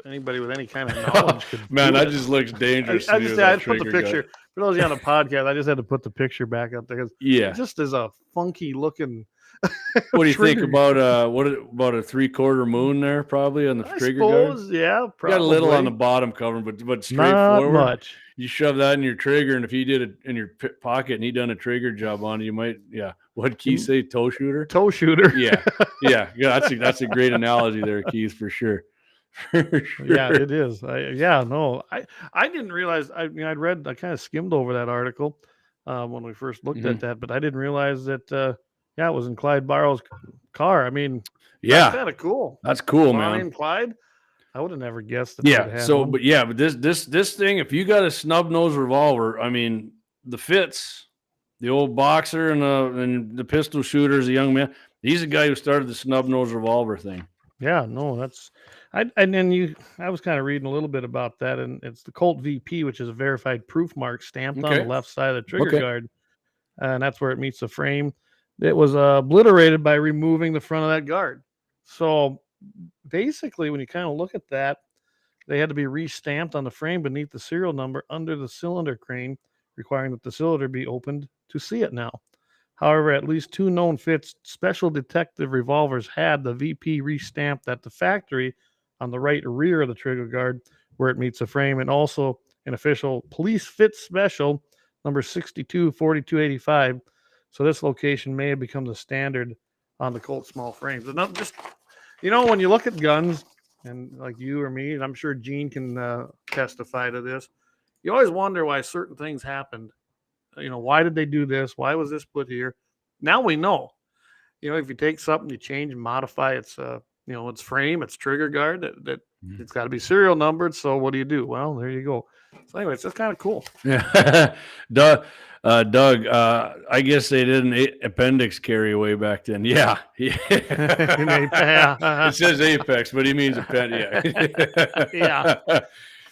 anybody with any kind of knowledge could. Man, do that it. just looks dangerous. I just put the picture. For those of you on the podcast, I just had to put the picture back up there because it just is a funky looking. What do you think about a 3/4 moon there? Probably on the trigger guard. Yeah, probably. Got a little on the bottom cover, but straightforward. Not much. You shove that in your trigger, and if he did it in your pocket and he done a trigger job on it, you might, What'd Keith say? Toe shooter. Toe shooter. Yeah. That's a great analogy there, Keith, for sure. Yeah, it is. I didn't realize. I kind of skimmed over that article when we first looked at that, but I didn't realize that. It was in Clyde Barrow's car. I mean, that's kind of cool. That's cool, Bonnie man. and Clyde. I would have never guessed that. But this thing, if you got a snub nose revolver, I mean, the Fitz, the old boxer and the pistol shooter as a young man, he's the guy who started the snub nose revolver thing. Yeah, no, that's. I was kind of reading a little bit about that, and it's the Colt VP, which is a verified proof mark stamped on the left side of the trigger guard, and that's where it meets the frame. It was obliterated by removing the front of that guard. So basically, when you kind of look at that, they had to be re-stamped on the frame beneath the serial number under the cylinder crane, requiring that the cylinder be opened to see it now. However, at least two known Fitz special detective revolvers had the VP re-stamped at the factory on the right rear of the trigger guard where it meets the frame, and also an official police Fitz special number 624285. So this location may have become the standard on the Colt small frames. And not just, when you look at guns, and like you or me, and I'm sure Gene can testify to this, you always wonder why certain things happened. Why did they do this? Why was this put here? Now we know. If you take something, you change and modify its, its frame, its trigger guard, that it's got to be serial numbered. So what do? Well, there you go. So anyway, it's just kind of cool. Yeah. Doug, I guess they did an appendix carry away back then. Yeah. It says apex, but he means appendix.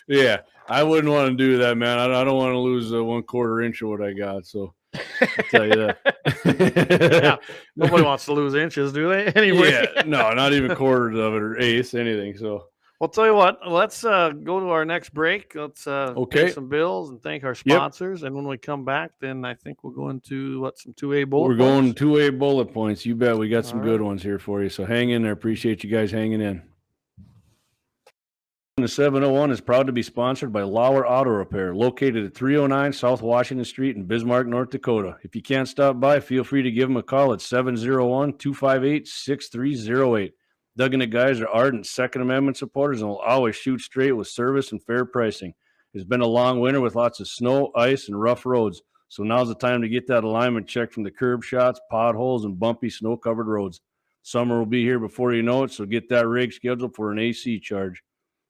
Yeah. I wouldn't want to do that, man. I don't want to lose 1/4 inch of what I got. So I'll tell you that. Nobody wants to lose inches, do they? Anyway. No, not even quarters of it or eighths, anything. So. Well, tell you what, let's go to our next break. Let's pay some bills and thank our sponsors. And when we come back, then I think we'll go into some 2A bullet points. We're going 2A bullet points. You bet. We got some good ones here for you. So hang in there. Appreciate you guys hanging in. The 701 is proud to be sponsored by Lauer Auto Repair, located at 309 South Washington Street in Bismarck, North Dakota. If you can't stop by, feel free to give them a call at 701-258-6308. Doug and the guys are ardent Second Amendment supporters and will always shoot straight with service and fair pricing. It's been a long winter with lots of snow, ice, and rough roads, so now's the time to get that alignment checked from the curb shots, potholes, and bumpy snow-covered roads. Summer will be here before you know it, so get that rig scheduled for an AC charge.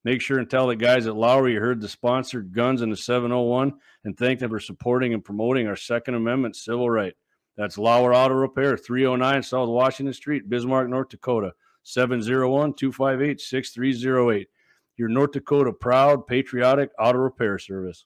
Make sure and tell the guys at Lauer you heard the sponsored guns in the 701 and thank them for supporting and promoting our Second Amendment civil right. That's Lauer Auto Repair, 309 South Washington Street, Bismarck, North Dakota. 701-258-6308. Your North Dakota proud, patriotic auto repair service.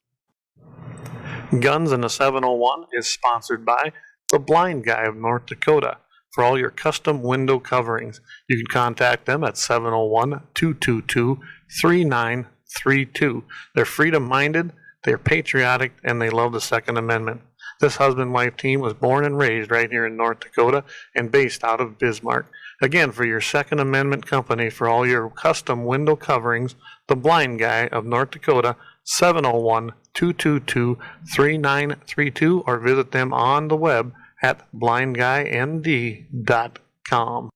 Guns in the 701 is sponsored by the Blind Guy of North Dakota. For all your custom window coverings, you can contact them at 701-222-3932. They're freedom-minded, They're patriotic, and they love the Second Amendment. This husband-wife team was born and raised right here in North Dakota and based out of Bismarck. Again, for your Second Amendment company, for all your custom window coverings, the Blind Guy of North Dakota, 701-222-3932, or visit them on the web at blindguynd.com.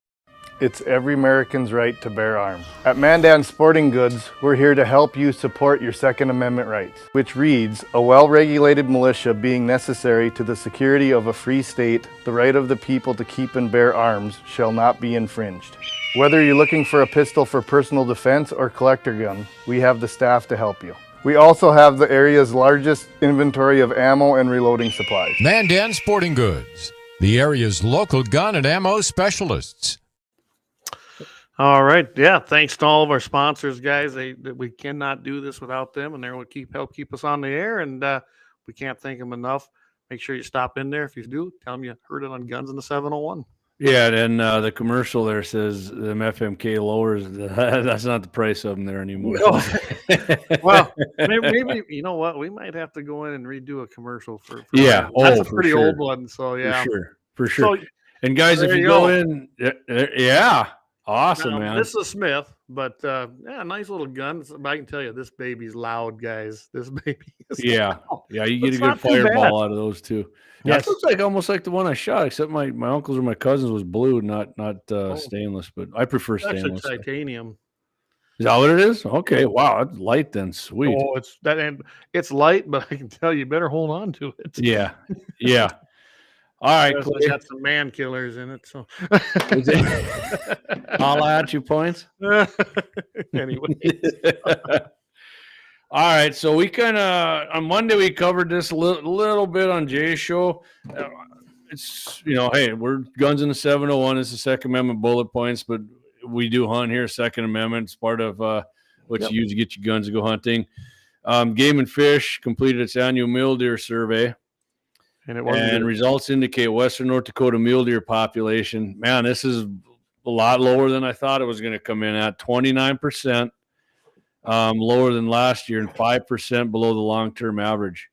It's every American's right to bear arms. At Mandan Sporting Goods, we're here to help you support your Second Amendment rights, which reads, a well-regulated militia being necessary to the security of a free state, the right of the people to keep and bear arms shall not be infringed. Whether you're looking for a pistol for personal defense or collector gun, we have the staff to help you. We also have the area's largest inventory of ammo and reloading supplies. Mandan Sporting Goods, the area's local gun and ammo specialists. All right. Yeah. Thanks to all of our sponsors, guys. We cannot do this without them, and they will help keep us on the air. And we can't thank them enough. Make sure you stop in there. If you do, tell them you heard it on Guns in the 701. Yeah, and the commercial there says them FMK lowers. That's not the price of them there anymore. No. Well, maybe you know what? We might have to go in and redo a commercial for yeah. That's a pretty old one. So yeah, for sure. So, and guys, if you go in, yeah. Awesome, now, man. This is a Smith, but nice little gun. I can tell you, this baby's loud, guys. This baby is loud. Yeah, you get a good fireball out of those too. Yeah, it looks like almost like the one I shot, except my uncle's or my cousin's was blue, not stainless. But I prefer stainless. Actually, titanium. Is that what it is? Okay, wow, it's light then. Sweet. Oh, it's light, but I can tell you better hold on to it. Yeah. All right, it's got some man killers in it. So, holla at you, points. Anyway, all right. So we kind of on Monday we covered this a little bit on Jay's show. It's hey, we're Guns in the 701. It's the Second Amendment bullet points, but we do hunt here. Second Amendment. It's part of what you use to get your guns to go hunting. Game and Fish completed its annual mule deer survey. And results indicate Western North Dakota mule deer population. Man, this is a lot lower than I thought it was going to come in at. 29% lower than last year and 5% below the long-term average.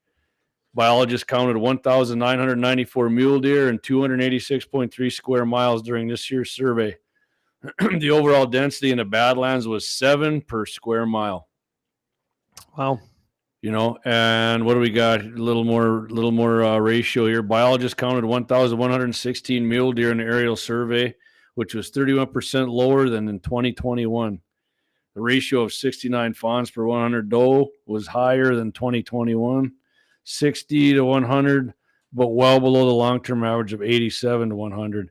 Biologists counted 1,994 mule deer and 286.3 square miles during this year's survey. The overall density in the Badlands was 7 per square mile. Wow. And what do we got? A little more ratio here. Biologists counted 1,116 mule deer in the aerial survey, which was 31% lower than in 2021. The ratio of 69 fawns per 100 doe was higher than 2021, 60 to 100, but well below the long-term average of 87 to 100.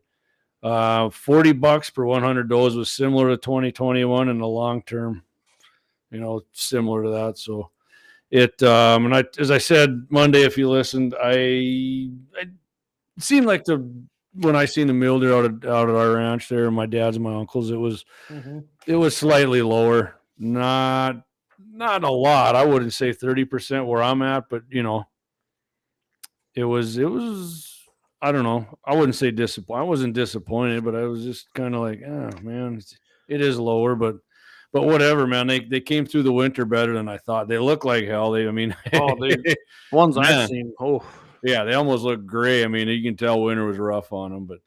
$40 per 100 does was similar to 2021 in the long term, similar to that. So it, and as I said Monday, if you listened, it seemed like when I seen the mule deer out at our ranch there, my dad's and my uncle's, it was slightly lower, not a lot. I wouldn't say 30% where I'm at, but it was. I don't know. I wouldn't say disappointed. I wasn't disappointed, but I was just kind of like, oh man, it is lower, but whatever, man. They came through the winter better than I thought. They look like hell. Ones I've seen. Oh, yeah, they almost look gray. I mean, you can tell winter was rough on them, but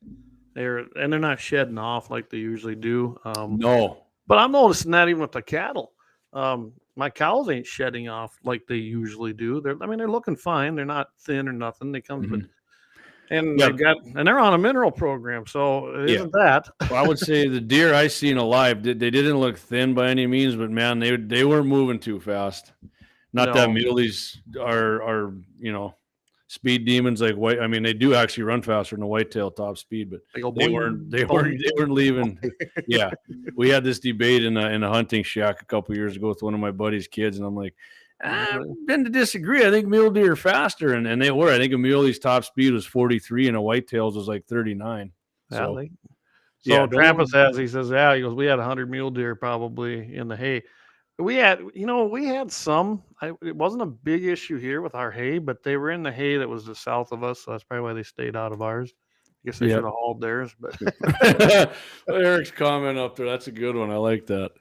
they're not shedding off like they usually do. No, but I'm noticing that even with the cattle. My cows ain't shedding off like they usually do. They're looking fine. They're not thin or nothing. They come, but. And they're on a mineral program, so it isn't that. Well, I would say the deer I seen alive, they didn't look thin by any means, but man, they weren't moving too fast. Not that muleys are speed demons like white. I mean, they do actually run faster than a whitetail top speed, but they weren't leaving. Yeah, we had this debate in a hunting shack a couple years ago with one of my buddy's kids, and I'm like, I tend to disagree. I think mule deer are faster, and they were. I think a muley's top speed was 43, and a whitetail's was like 39. So Trappist he says, he goes, we had 100 mule deer probably in the hay. We had some. It wasn't a big issue here with our hay, but they were in the hay that was just south of us, so that's probably why they stayed out of ours. I guess they should have hauled theirs. But Eric's comment up there, that's a good one. I like that.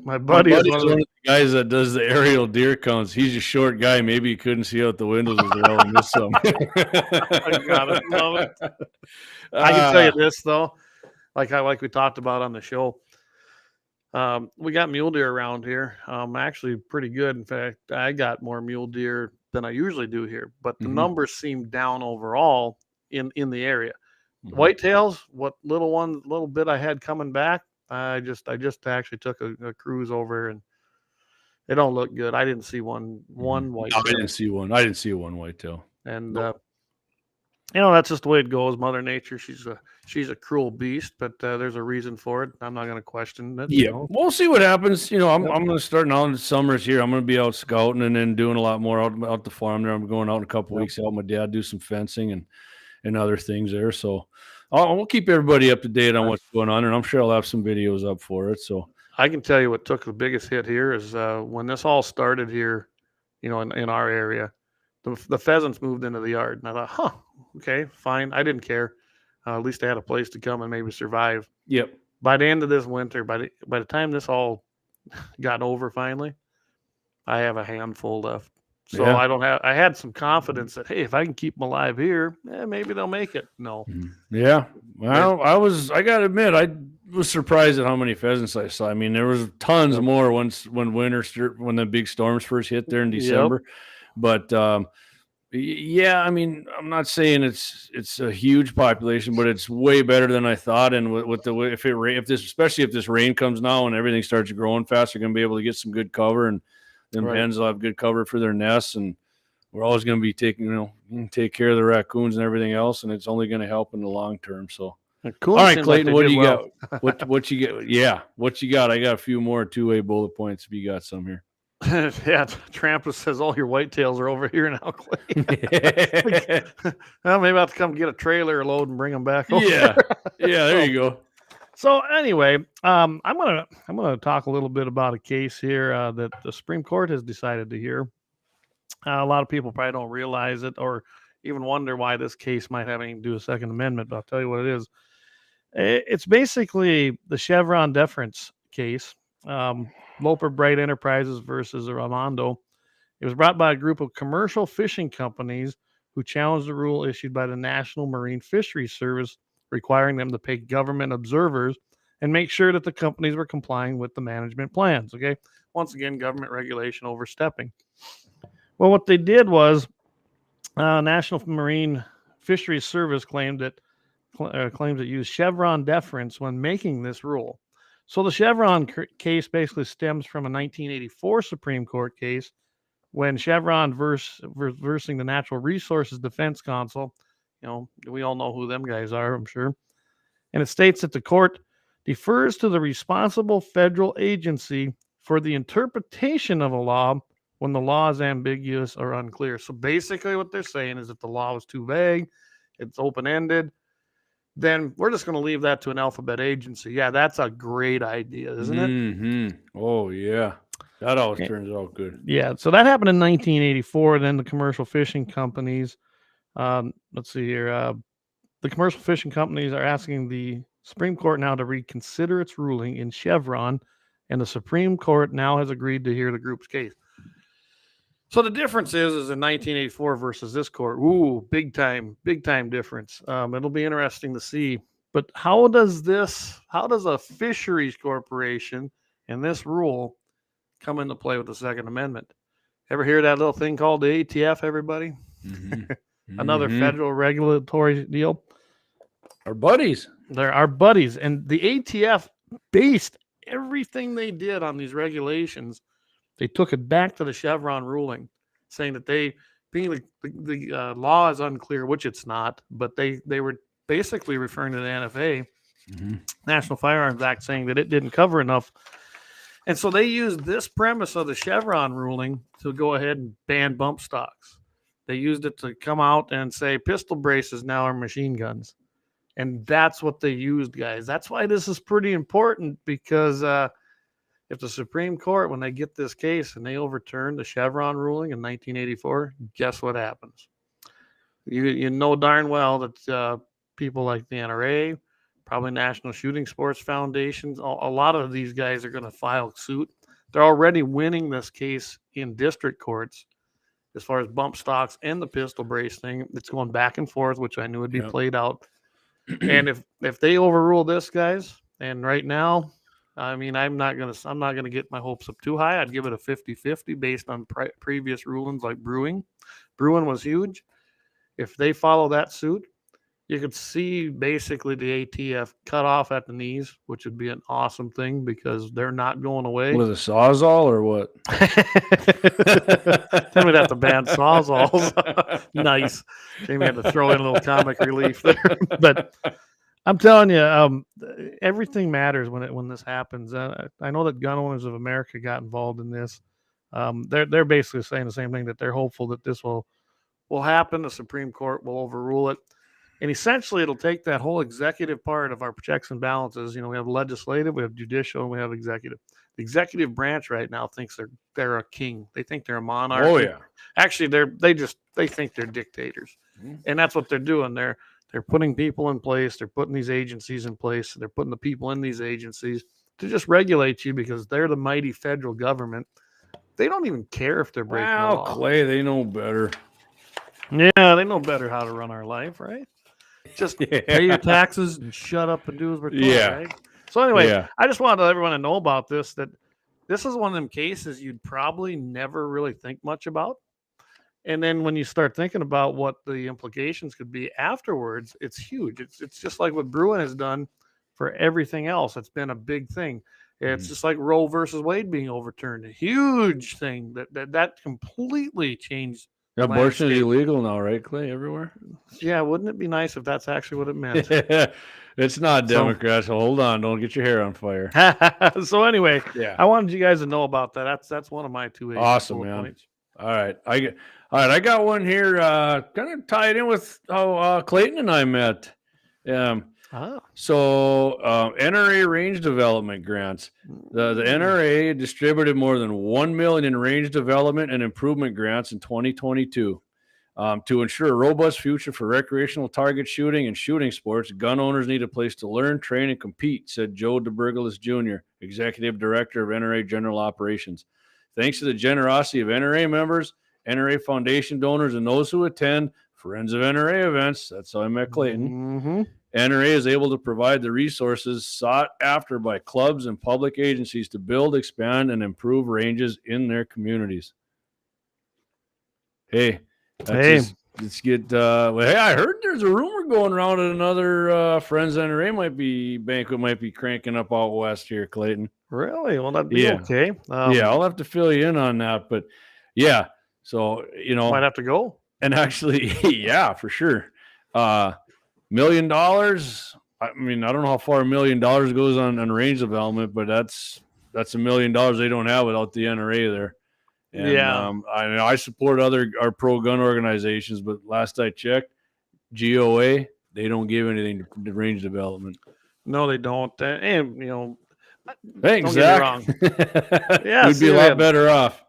My buddy is one of the guys that does the aerial deer counts. He's a short guy. Maybe he couldn't see out the windows as well and missed some. I got it. Love it. I can tell you this though, like we talked about on the show. We got mule deer around here. Actually pretty good. In fact, I got more mule deer than I usually do here, but the numbers seem down overall in the area. Whitetails, what little bit I had coming back, I just actually took a cruise over, and they don't look good. I didn't see one whitetail. I didn't see one. I didn't see one whitetail. And that's just the way it goes. Mother Nature, she's a cruel beast, but there's a reason for it. I'm not going to question it. Yeah, we'll see what happens. I'm going to start now in the summers here. I'm going to be out scouting and then doing a lot more out the farm there. I'm going out in a couple weeks to help my dad do some fencing and other things there. So we'll keep everybody up to date on what's going on, and I'm sure I'll have some videos up for it. So I can tell you what took the biggest hit here is when this all started here, in our area, the pheasants moved into the yard, and I thought, okay, fine. I didn't care. At least I had a place to come and maybe survive. Yep. By the end of this winter, by the time this all got over finally, I have a handful left. So I had some confidence that, hey, if I can keep them alive here, maybe they'll make it. No. Yeah. Well, I got to admit, I was surprised at how many pheasants I saw. I mean, there was tons more when the big storms first hit there in December. But, yeah, I mean, I'm not saying it's a huge population, but it's way better than I thought. And especially if this rain comes now and everything starts growing fast, you're going to be able to get some good cover, and them hens will have good cover for their nests. And we're always going to be take care of the raccoons and everything else, and it's only going to help in the long term. So, all right, Clayton, what do you got? What you get? Yeah, what you got? I got a few more two-way bullet points if you got some here. Yeah, Trampas says all your whitetails are over here now, Clay. Well, maybe I'll have to come get a trailer load and bring them back over. Yeah, there you go. So anyway, I'm gonna talk a little bit about a case here that the Supreme Court has decided to hear. A lot of people probably don't realize it or even wonder why this case might have anything to do with Second Amendment, but I'll tell you what it is. It's basically the Chevron deference case. Loper Bright Enterprises versus Ramondo. It was brought by a group of commercial fishing companies who challenged the rule issued by the National Marine Fisheries Service, requiring them to pay government observers and make sure that the companies were complying with the management plans. Okay. Once again, government regulation overstepping. Well, what they did was National Marine Fisheries Service claims it used Chevron deference when making this rule. So the Chevron case basically stems from a 1984 Supreme Court case when Chevron versing the Natural Resources Defense Council. We all know who them guys are, I'm sure. And it states that the court defers to the responsible federal agency for the interpretation of a law when the law is ambiguous or unclear. So basically what they're saying is if the law was too vague, it's open-ended, then we're just going to leave that to an alphabet agency. Yeah, that's a great idea, isn't it? Mm-hmm. Oh, yeah. That always turns out good. Yeah, so that happened in 1984. Then the commercial fishing companies, let's see here. The commercial fishing companies are asking the Supreme Court now to reconsider its ruling in Chevron, and the Supreme Court now has agreed to hear the group's case. So the difference is in 1984 versus this court. Ooh, big time difference. It'll be interesting to see. But how does a fisheries corporation and this rule come into play with the Second Amendment? Ever hear that little thing called the ATF, everybody? Mm-hmm. Another federal regulatory deal. Our buddies. They're our buddies. And the ATF based everything they did on these regulations. They took it back to the Chevron ruling, saying that the law is unclear, which it's not, but they were basically referring to the NFA, National Firearms Act, saying that it didn't cover enough. And so they used this premise of the Chevron ruling to go ahead and ban bump stocks. They used it to come out and say pistol braces now are machine guns. And that's what they used, guys. That's why this is pretty important, because if the Supreme Court, when they get this case and they overturn the Chevron ruling in 1984, guess what happens? You know darn well that people like the NRA, probably National Shooting Sports Foundations, a lot of these guys are going to file suit. They're already winning this case in district courts as far as bump stocks and the pistol brace thing. It's going back and forth, which I knew would be played out. And if they overrule this, guys, and right now, I mean, I'm not gonna get my hopes up too high. I'd give it a 50-50 based on previous rulings like Bruin. Bruin was huge. If they follow that suit, you could see basically the ATF cut off at the knees, which would be an awesome thing because they're not going away. With a sawzall or what? Then we'd have to ban sawzalls. Nice. Jamie had to throw in a little comic relief there. But I'm telling you, everything matters when this happens. I know that Gun Owners of America got involved in this. They're basically saying the same thing, that they're hopeful that this will happen. The Supreme Court will overrule it. And essentially, it'll take that whole executive part of our checks and balances. You know, we have legislative, we have judicial, and we have executive. The executive branch right now thinks they're a king. They think they're a monarch. Oh yeah. Actually, they think they're dictators, and that's what they're doing. They're putting people in place. They're putting these agencies in place. They're putting the people in these agencies to just regulate you because they're the mighty federal government. They don't even care if they're breaking the law. Clay, they know better. Yeah, they know better how to run our life, right? Just pay your taxes and shut up and do as we're told, right? So anyway, I just wanted everyone to know about this, that this is one of them cases you'd probably never really think much about. And then when you start thinking about what the implications could be afterwards, it's huge. It's just like what Bruin has done for everything else. It's been a big thing. It's just like Roe versus Wade being overturned, a huge thing that completely changed. Abortion is illegal now, right, Clay? Everywhere. Yeah, wouldn't it be nice if that's actually what it meant? It's not Democrats. So hold on, don't get your hair on fire. So anyway, I wanted you guys to know about that. That's one of my two awesome, man. Points. All right, I got one here, kind of tied in with how Clayton and I met. So NRA range development grants. The NRA distributed more than $1 million in range development and improvement grants in 2022 to ensure a robust future for recreational target shooting and shooting sports. Gun owners need a place to learn, train, and compete, said Joe DeBurgalis Jr., Executive Director of NRA General Operations. Thanks to the generosity of NRA members, NRA Foundation donors, and those who attend Friends of NRA events, that's how I met Clayton. NRA is able to provide the resources sought after by clubs and public agencies to build, expand, and improve ranges in their communities. Hey, let's get. Hey, I heard there's a rumor going around that another Friends NRA banquet might be cranking up out west here, Clayton. Really? Well, that'd be okay. I'll have to fill you in on that, but so might have to go. And actually, for sure. $1 million. I mean, I don't know how far $1 million goes on range development, but that's $1 million they don't have without the NRA there. And, I support our pro gun organizations, but last I checked, GOA, they don't give anything to range development. No, they don't. And thanks, Zach. We'd be a lot better off.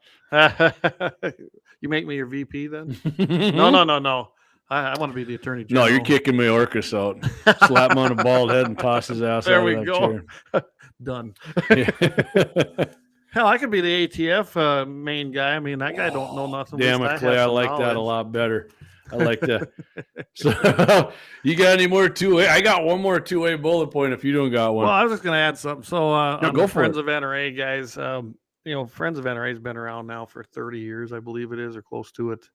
You make me your VP then? No. I want to be the attorney general. No, you're kicking Mayorkas out. Slap him on the bald head and toss his ass there out we of that go. chair. Done. Hell, I could be the ATF main guy. I mean, that guy don't know nothing. Damn it, Clay. I like that a lot better. I like that. So, you got any more two-way? I got one more two-way bullet point if you don't got one. Well, I was just going to add something. So, go for Friends it. of NRA, guys, Friends of NRA has been around now for 30 years, I believe it is, or close to it.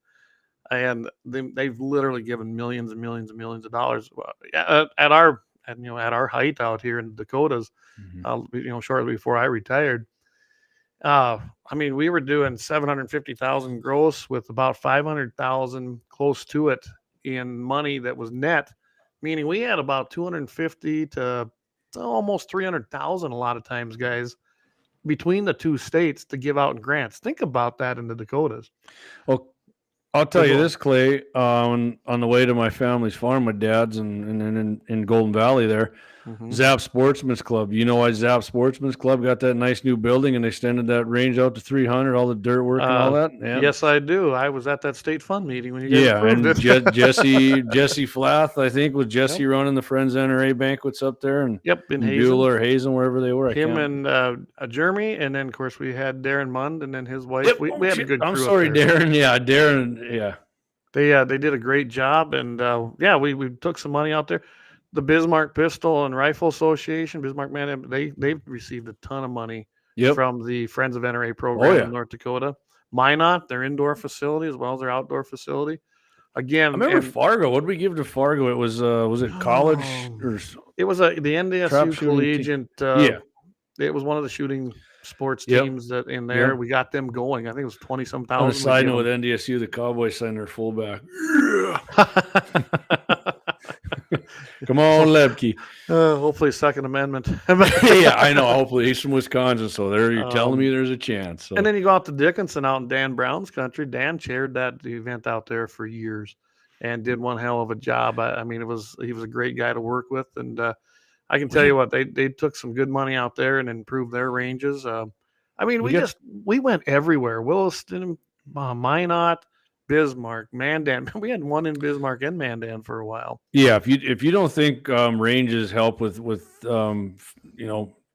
And they've literally given millions and millions and millions of dollars at our height out here in the Dakotas. Shortly before I retired. We were doing 750,000 gross with about 500,000 close to it in money that was net, meaning we had about 250 to almost 300,000 a lot of times, guys, between the two states to give out in grants. Think about that in the Dakotas. Well, I'll tell you this, Clay, on the way to my family's farm, my dad's and in Golden Valley there, Zap Sportsman's Club. You know why Zap Sportsman's Club got that nice new building and they extended that range out to 300, all the dirt work and all that? Yeah. Yes, I do. I was at that state fund meeting when you guys approved and it. Jesse Flath, I think, was Jesse running the Friends NRA banquets up there, and in Beulah or Hazen, wherever they were. Him and Jeremy, and then of course we had Darren Mund and then his wife. We had a good crew. I'm sorry, Darren. Yeah, Darren. Yeah. They did a great job, and we took some money out there. The Bismarck Pistol and Rifle Association, Bismarck Mandan, they've received a ton of money from the Friends of NRA program in North Dakota. Minot, their indoor facility as well as their outdoor facility. Again, I remember Fargo. What did we give to Fargo? It was it college or it was the NDSU collegiate. It was one of the shooting sports teams that in there. We got them going. I think it was 20-some thousand. On a side note, with NDSU, the Cowboys signed their fullback. Come on, Lebke. Hopefully, Second Amendment. Yeah, I know. Hopefully, he's from Wisconsin, so you're telling me there's a chance. So. And then you go out to Dickinson, out in Dan Brown's country. Dan chaired that event out there for years, and did one hell of a job. I mean, he was a great guy to work with, and I can tell you what, they took some good money out there and improved their ranges. I mean, we went everywhere. Williston, Minot, Bismarck, Mandan. We had one in Bismarck and Mandan for a while. Yeah, if you don't think ranges help with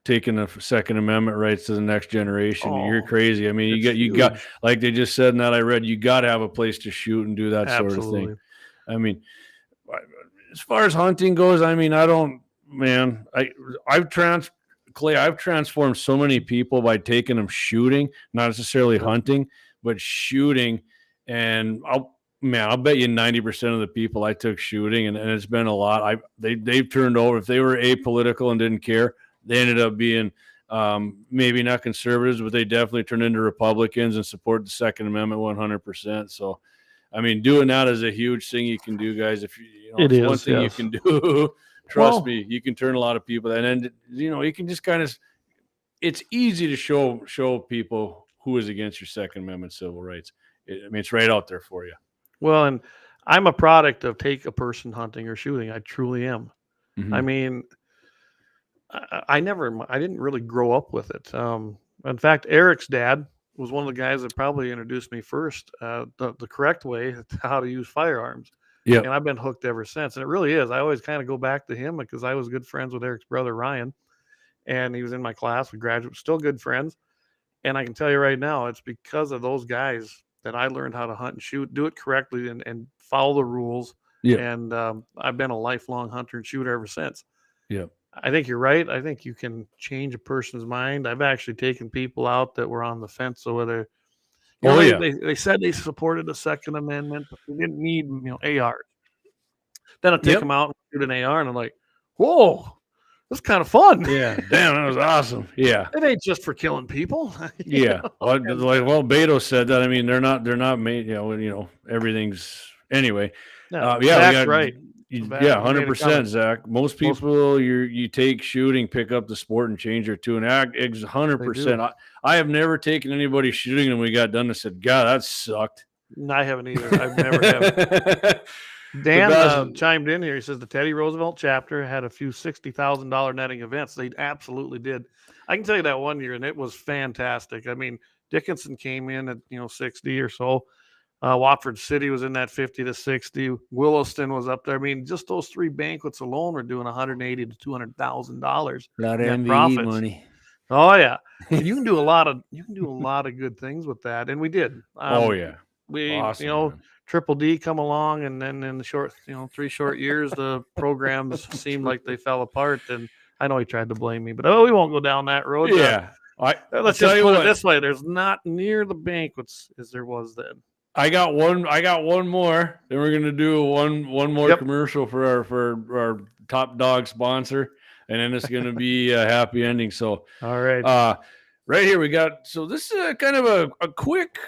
taking the Second Amendment rights to the next generation, you're crazy. I mean, you got like they just said in that I read, you got to have a place to shoot and do that sort of thing. I mean, as far as hunting goes, I mean, I've transformed so many people by taking them shooting, not necessarily hunting, but shooting. And I'll bet you 90% of the people I took shooting, and it's been a lot. They've turned over. If they were apolitical and didn't care, they ended up being maybe not conservatives, but they definitely turned into Republicans and support the Second Amendment 100%. So, I mean, doing that is a huge thing you can do, guys. If it's one thing you can do. Trust me, you can turn a lot of people. And then you can just kind of. It's easy to show people who is against your Second Amendment civil rights. It's right out there for you. Well, and I'm a product of take a person hunting or shooting. I truly am. Mm-hmm. I mean, I didn't really grow up with it. In fact, Eric's dad was one of the guys that probably introduced me first, the correct way to how to use firearms. Yeah. And I've been hooked ever since. And it really is. I always kind of go back to him because I was good friends with Eric's brother, Ryan. And he was in my class. We graduated, still good friends. And I can tell you right now, it's because of those guys that I learned how to hunt and shoot, do it correctly, and follow the rules. Yeah. And I've been a lifelong hunter and shooter ever since. Yeah. I think you're right. I think you can change a person's mind. I've actually taken people out that were on the fence. So whether they said they supported the Second Amendment, but they didn't need ARs. Then I take them out and shoot an AR, and I'm like, whoa. That's kind of fun. Yeah, damn, that was awesome. Yeah, it ain't just for killing people. Yeah, well, Beto said that. I mean, they're not made. Everything's anyway. No, Zach's right. Yeah, 100%, Zach. Most people, you take shooting, pick up the sport, and change their tune. 100%. I have never taken anybody shooting, and we got done and said, "God, that sucked." No, I haven't either. I've never have. Dan chimed in here. He says the Teddy Roosevelt chapter had a few $60,000 netting events. They absolutely did. I can tell you that one year, and it was fantastic. I mean, Dickinson came in at 60 or so. Watford City was in that 50 to 60. Williston was up there. I mean, just those three banquets alone were doing $180,000 to $200,000. A lot of MVE money. Oh yeah, you can do a lot of good things with that, and we did. We awesome, Triple D come along, and then in the short 3 short years, the programs seemed like they fell apart. And I know he tried to blame me, but we won't go down that road. Yeah, let's just put it this way: there's not near the banquets as there was then. I got one more. Then we're gonna do one more commercial for our top dog sponsor, and then it's gonna be a happy ending. So all right, right here we got. So this is kind of a quick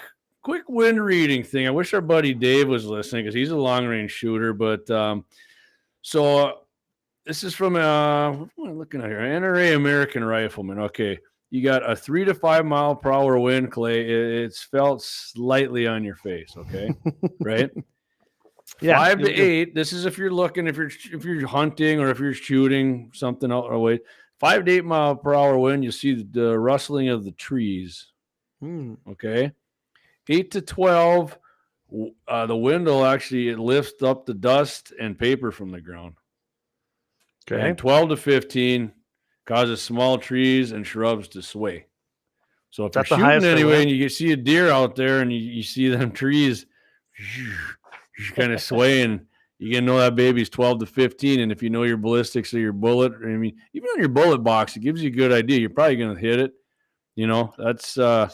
wind reading thing. I wish our buddy Dave was listening because he's a long range shooter. But so this is from what am I looking at here? NRA American Rifleman. Okay. You got a 3 to 5 mile per hour wind, Clay. It's felt slightly on your face, okay? Right? Yeah, 5 to 8. This is if you're looking, if you're hunting or if you're shooting something out away. 5 to 8 mile per hour wind. You see the rustling of the trees. Okay. 8 to 12. The wind will actually lift up the dust and paper from the ground. Okay. And 12 to 15 causes small trees and shrubs to sway. So if you're shooting anyway and you see a deer out there and you see them trees kind of swaying, you can know that baby's 12 to 15. And if you know your ballistics or your bullet, I mean, even on your bullet box, it gives you a good idea. You're probably going to hit it. You know, that's so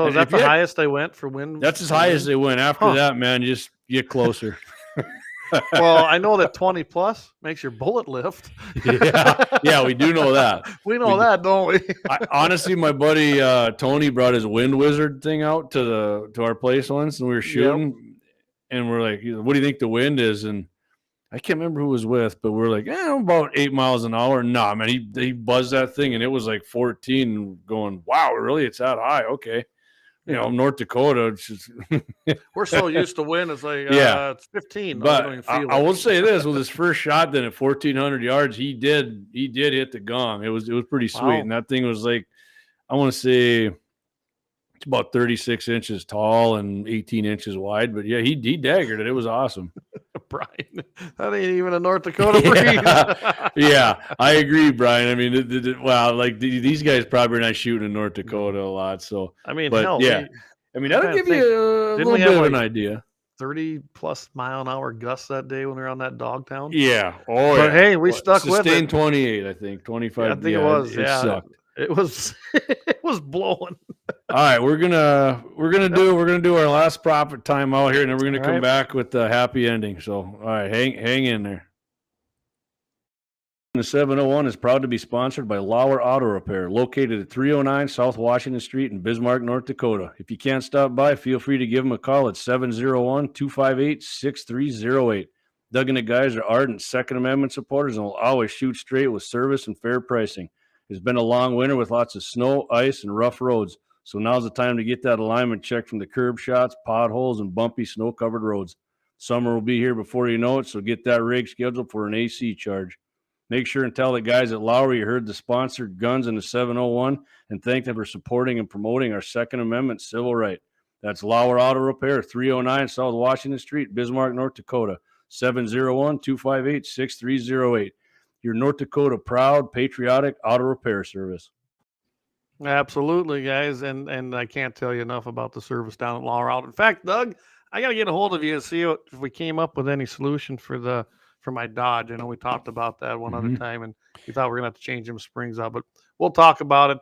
is that the highest they went for wind? That's as high as they went. After that, man, just get closer. Well, I know that 20 plus makes your bullet lift. Yeah, we do know that. We know that, don't we? Honestly, my buddy Tony brought his wind wizard thing out to our place once, and we were shooting, and we're like, "What do you think the wind is?" And I can't remember who was with, but we're like, about 8 miles an hour. Nah, man, he buzzed that thing, and it was like 14. And going, wow, really? It's that high? Okay. You know, North Dakota. It's just we're so used to wind. It's like, it's 15. But I will say this: with his first shot, then at 1,400 yards, he did hit the gong. It was pretty sweet, and that thing was like, I want to say, it's about 36 inches tall and 18 inches wide. But yeah, he daggered it. It was awesome. Brian, that ain't even a North Dakota breed. Yeah, I agree, Brian. I mean, these guys probably are not shooting in North Dakota a lot. So I mean, but hell, I mean, that'll give you a little bit of an idea. 30 plus mile an hour gusts that day when we were on that Dogtown. Yeah. But hey, we stuck with it. Sustained 28, I think. 25. Yeah, I think it was. It sucked. It was it was blowing. All right, we're gonna do our last profit time out here, and then we're gonna come back with the happy ending. So all right, hang in there. The 701 is proud to be sponsored by Lauer Auto Repair, located at 309 South Washington Street in Bismarck, North Dakota. If you can't stop by, feel free to give them a call at 701-258-6308. Doug and the guys are ardent Second Amendment supporters and will always shoot straight with service and fair pricing. It's been a long winter with lots of snow, ice, and rough roads, so now's the time to get that alignment checked from the curb shots, potholes, and bumpy snow-covered roads. Summer will be here before you know it, so get that rig scheduled for an AC charge. Make sure and tell the guys at Lauer you heard the sponsored guns in the 701 and thank them for supporting and promoting our Second Amendment civil right. That's Lauer Auto Repair, 309 South Washington Street, Bismarck, North Dakota, 701-258-6308. Your North Dakota proud, patriotic auto repair service. Absolutely, guys. And I can't tell you enough about the service down at Lauer Auto. In fact, Doug, I got to get a hold of you and see if we came up with any solution for my Dodge. I know we talked about that one other time, and we thought we were going to have to change them springs out, but we'll talk about it.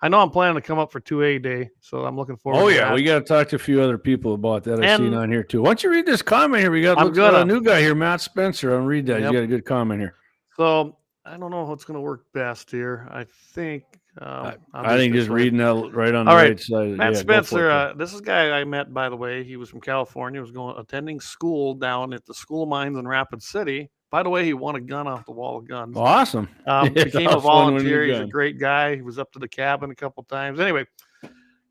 I know I'm planning to come up for 2A day, so I'm looking forward to that. We got to talk to a few other people about that. I've seen on here too. Why don't you read this comment here? We got a new guy here, Matt Spencer. I'll read that. Yep. You got a good comment here. So I don't know what's going to work best here. I think I think just reading that right on the right side. Matt Spencer, this is a guy I met, by the way. He was from California. He was attending school down at the School of Mines in Rapid City. By the way, he won a gun off the wall of guns. Awesome. Became a volunteer. He's a great guy. He was up to the cabin a couple times. Anyway,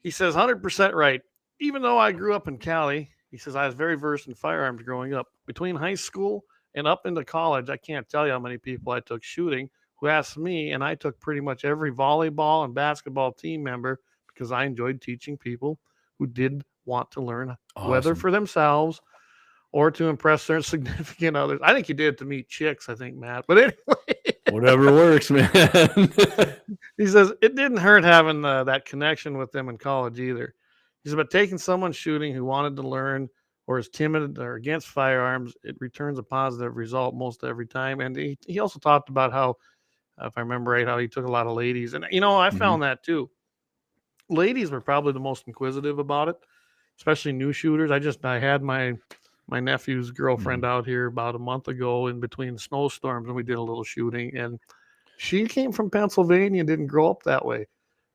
he says 100% right. Even though I grew up in Cali, he says I was very versed in firearms growing up. Between high school and up into college, I can't tell you how many people I took shooting who asked me, and I took pretty much every volleyball and basketball team member because I enjoyed teaching people who did want to learn, whether for themselves or to impress their significant others. I think you did it to meet chicks, I think, Matt. But anyway. Whatever works, man. He says, it didn't hurt having that connection with them in college either. He said, but taking someone shooting who wanted to learn or is timid or against firearms, it returns a positive result most every time. And he also talked about how, if I remember right, how he took a lot of ladies. And, I found that too. Ladies were probably the most inquisitive about it, especially new shooters. I had my nephew's girlfriend out here about a month ago in between snowstorms, and we did a little shooting. And she came from Pennsylvania and didn't grow up that way.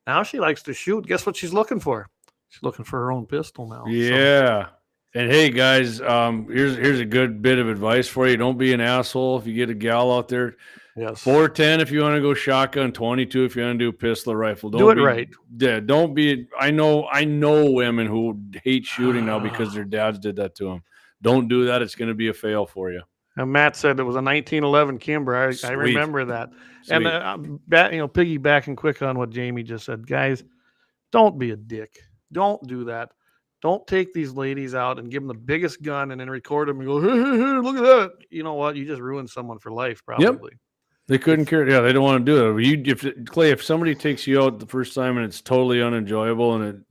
Now she likes to shoot. Guess what she's looking for? She's looking for her own pistol now. Yeah. So. And hey, guys, here's a good bit of advice for you. Don't be an asshole if you get a gal out there. Yes. 410 if you want to go shotgun, 22 if you want to do pistol or rifle. Do it right. Yeah, don't be. I know women who hate shooting now because their dads did that to them. Don't do that. It's going to be a fail for you. And Matt said it was a 1911 Kimber. I remember that. And piggybacking quick on what Jamie just said, guys, don't be a dick. Don't do that. Don't take these ladies out and give them the biggest gun and then record them and go, hey, look at that. You know what? You just ruined someone for life, probably. Yep. They couldn't care. Yeah, they don't want to do it. Clay, if somebody takes you out the first time and it's totally unenjoyable and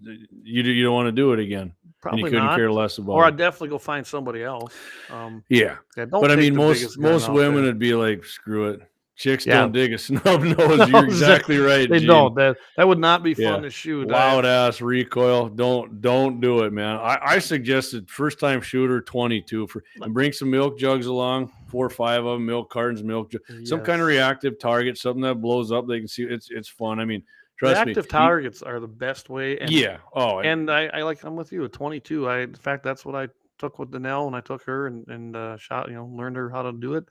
you don't want to do it again, probably and you couldn't not. care less about or it. I'd definitely go find somebody else. But I mean, most women would be like, screw it. Chicks don't dig a snub nose. No, You're exactly right. They Gene. don't. That would not be fun to shoot. Loud ass recoil. Don't do it, man. I suggested first time shooter 22 and bring some milk jugs along, 4 or 5 of them, milk cartons, some kind of reactive target, something that blows up. They can see it's fun. I mean, trust me. Reactive targets are the best way. And, and I'm with you at 22. In fact, that's what I took with Danelle when I took her and shot. Learned her how to do it.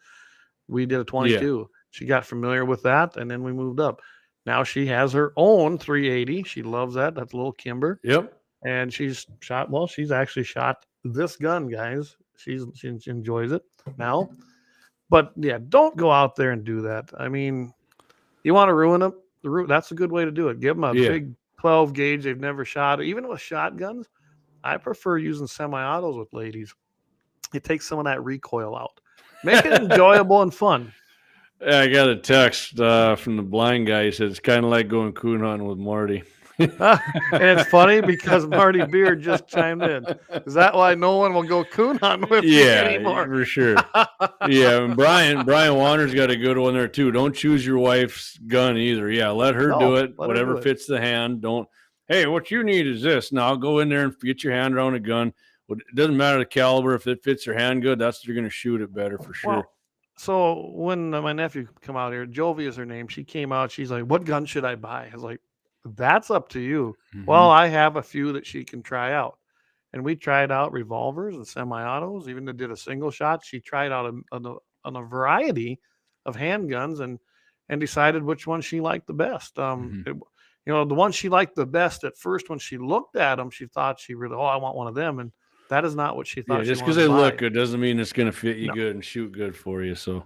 We did a 22. Yeah. She got familiar with that, and then we moved up. Now she has her own 380. She loves that. That's a little Kimber. Yep. And she's actually shot this gun, guys. She enjoys it now. But yeah, don't go out there and do that. I mean, you want to ruin them? That's a good way to do it. Give them a big 12 gauge they've never shot. Even with shotguns, I prefer using semi-autos with ladies. It takes some of that recoil out. Make it enjoyable and fun. Yeah, I got a text from the blind guy. He said it's kind of like going coon hunting with Marty. And it's funny because Marty Beard just chimed in. Is that why no one will go coon hunting with me anymore? For sure. And Brian Wander's got a good one there too. Don't choose your wife's gun either. Yeah, let her do it. Whatever fits the hand. Don't. Hey, what you need is this. Now go in there and get your hand around a gun. It doesn't matter the caliber. If it fits your hand good, that's you're going to shoot it better for sure. Well, so when my nephew come out here, Jovi is her name. She came out. She's like, "What gun should I buy?" I was like, "That's up to you." Mm-hmm. Well, I have a few that she can try out, and we tried out revolvers and semi-autos. Even did a single shot. She tried out on a variety of handguns and decided which one she liked the best. The one she liked the best at first when she looked at them, she thought she really, I want one of them, and that is not what she thought. Just because they look good doesn't mean it's going to fit you good and shoot good for you. So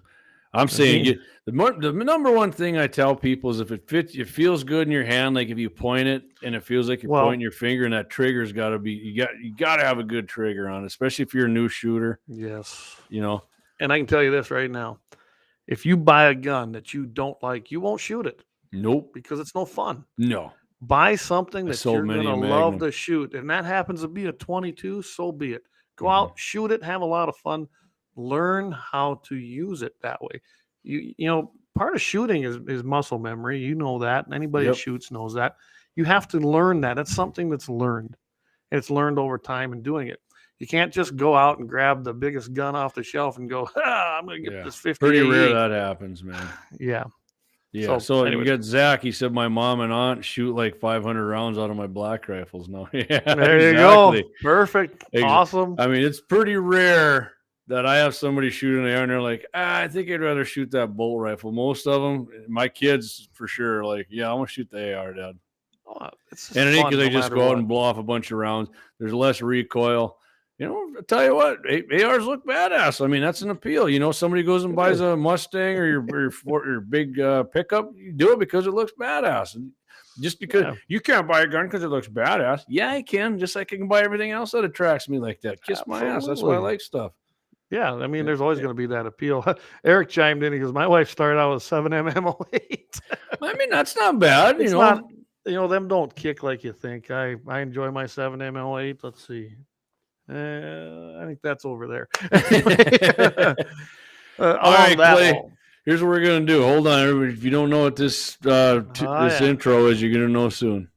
I'm saying the number one thing I tell people is if it fits, it feels good in your hand. Like if you point it and it feels like you're pointing your finger, and that trigger's got to be, you got to have a good trigger on it, especially if you're a new shooter. Yes. And I can tell you this right now. If you buy a gun that you don't like, you won't shoot it. Nope. Because it's no fun. No. Buy something that you're going to love to shoot. And that happens to be a 22, so be it. Go out, shoot it, have a lot of fun. Learn how to use it that way. Part of shooting is muscle memory. You know that. Anybody that shoots knows that. You have to learn that. It's something that's learned. And it's learned over time and doing it. You can't just go out and grab the biggest gun off the shelf and go, I'm going to get this 50. Pretty rare that happens, man. Yeah. Yeah, so you get Zach. He said my mom and aunt shoot like 500 rounds out of my black rifles now. Yeah, there you go. Perfect. Awesome. I mean, it's pretty rare that I have somebody shooting the air and they're like, I think I'd rather shoot that bolt rifle. Most of them, my kids for sure, like, yeah, I want to shoot the AR, Dad. And it ain't because they just go out and blow off a bunch of rounds. There's less recoil. I'll tell you what, ARs look badass. I mean, that's an appeal. Somebody goes and buys a Mustang or your big pickup, you do it because it looks badass. And just because you can't buy a gun because it looks badass. Yeah, I can. Just like I can buy everything else that attracts me like that. Kiss my ass. That's why I like stuff. Yeah, I mean, there's always going to be that appeal. Eric chimed in. He goes, my wife started out with 7mm08. I mean, that's not bad. Them don't kick like you think. I enjoy my 7mm08. Let's see. I think that's over there. All right, Clay. Here's what we're gonna do. Hold on, everybody. If you don't know what this intro is, you're gonna know soon.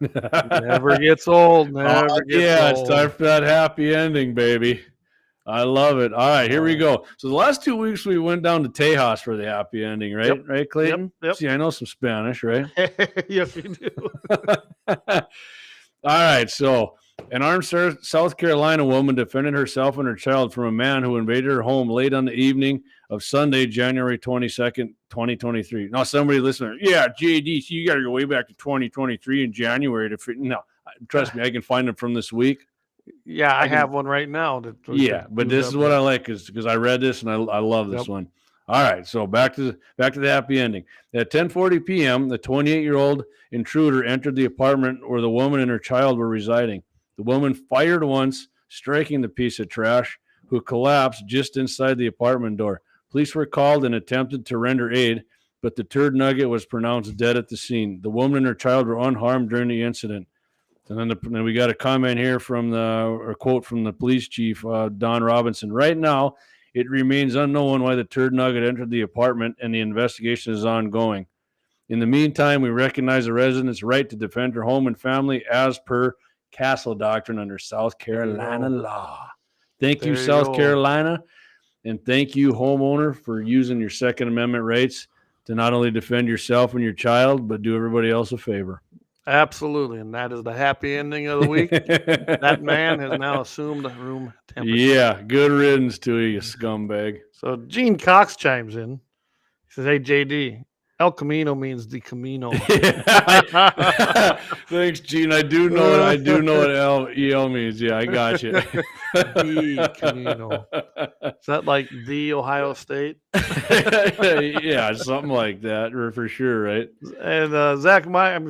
Never gets old. Never gets old. It's time for that happy ending, baby. I love it. All right, here we go. So the last 2 weeks we went down to Tejas for the happy ending, right? Yep. Right, Clayton? Yep. See, I know some Spanish, right? Yes, you do. All right, so an armed South Carolina woman defended herself and her child from a man who invaded her home late on the evening of Sunday, January 22nd, 2023. Now, somebody listening, yeah, JD, so you got to go way back to 2023 in January to fit. No, trust me, I can find them from this week. Yeah, I have one right now. Yeah, but this is what I like because I read this and I love this one. All right, so back to the happy ending. At 10:40 p.m., the 28-year-old intruder entered the apartment where the woman and her child were residing. The woman fired once, striking the piece of trash, who collapsed just inside the apartment door. Police were called and attempted to render aid, but the turd nugget was pronounced dead at the scene. The woman and her child were unharmed during the incident. And then we got a comment here or quote from the police chief, Don Robinson. Right now, it remains unknown why the turd nugget entered the apartment, and the investigation is ongoing. In the meantime, we recognize the resident's right to defend her home and family as per Castle Doctrine under South Carolina law. Thank you, South Carolina, and thank you, homeowner, for using your Second Amendment rights to not only defend yourself and your child, but do everybody else a favor. Absolutely, and that is the happy ending of the week. That man has now assumed room temperature. Yeah, good riddance to you scumbag. So Gene Cox chimes in. He says, "Hey JD, El Camino means the Camino." Thanks, Gene. I do know what EL means. Yeah, I got you. The Camino. Is that like the Ohio State? Yeah, something like that, for sure, right? And Zach Meyer,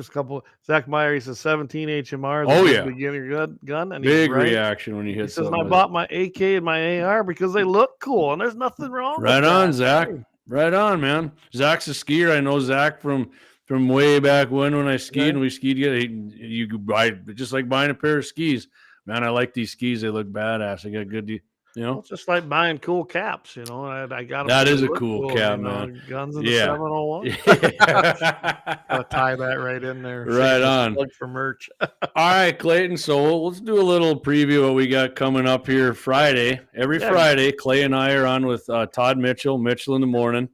Zach Meyer, he says 17 HMR. Oh yeah, beginner gun. And big reaction when you hit. He says, I bought my AK and my AR because they look cool, and there's nothing wrong. Right on, Zach. Right on, man. Zach's a skier. I know Zach from way back when I skied and we skied together. You could buy just like buying a pair of skis. Man, I like these skis. They look badass. I got good, It's just like buying cool caps, I got that is a cool cap, man. Guns in the 701. Gotta tie that right in there. Right on. Look for merch. All right, Clayton. So let's do a little preview of what we got coming up here Friday. Every Friday, Clay and I are on with Todd Mitchell in the morning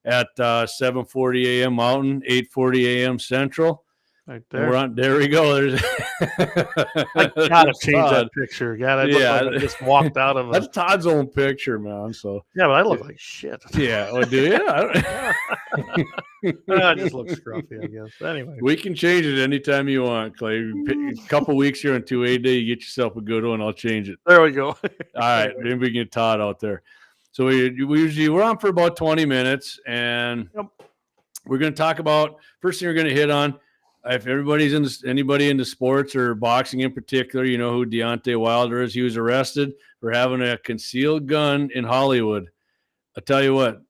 at 7:40 a.m. Mountain, 8:40 a.m. Central. Right there. There we go. There's I gotta change that picture. I just walked out of it. That's Todd's own picture, man. So yeah, but I look like shit. Yeah, well, do you? I just look scruffy, I guess. Anyway, we can change it anytime you want, Clay. A couple weeks here on 2A Day, you get yourself a good one. I'll change it. There we go. All right, maybe we can get Todd out there. So we're on for about 20 minutes, and we're going to talk about first thing we're going to hit on. If anybody into sports or boxing in particular, you know who Deontay Wilder is. He was arrested for having a concealed gun in Hollywood. I tell you what,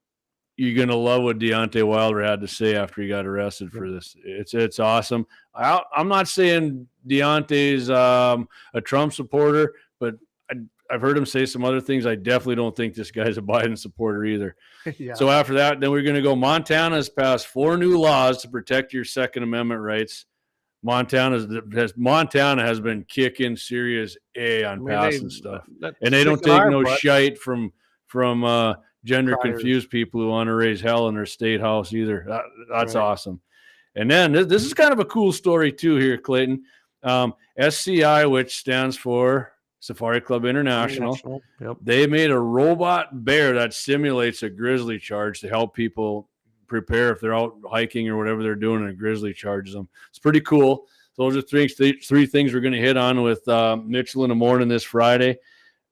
you're gonna love what Deontay Wilder had to say after he got arrested for this. It's awesome. I'm not saying Deontay's a Trump supporter, but I've heard him say some other things. I definitely don't think this guy's a Biden supporter either. Yeah. So after that, then we're going to go. Montana has passed 4 new laws to protect your Second Amendment rights. Montana has been kicking serious A on passing stuff, and they don't take no shite from gender confused people who want to raise hell in their state house either. That's awesome. And then this is kind of a cool story too here, Clayton. SCI, which stands for Safari Club International. Yep. They made a robot bear that simulates a grizzly charge to help people prepare if they're out hiking or whatever they're doing and a grizzly charges them. It's pretty cool. So those are three things we're going to hit on with Mitchell in the morning this Friday.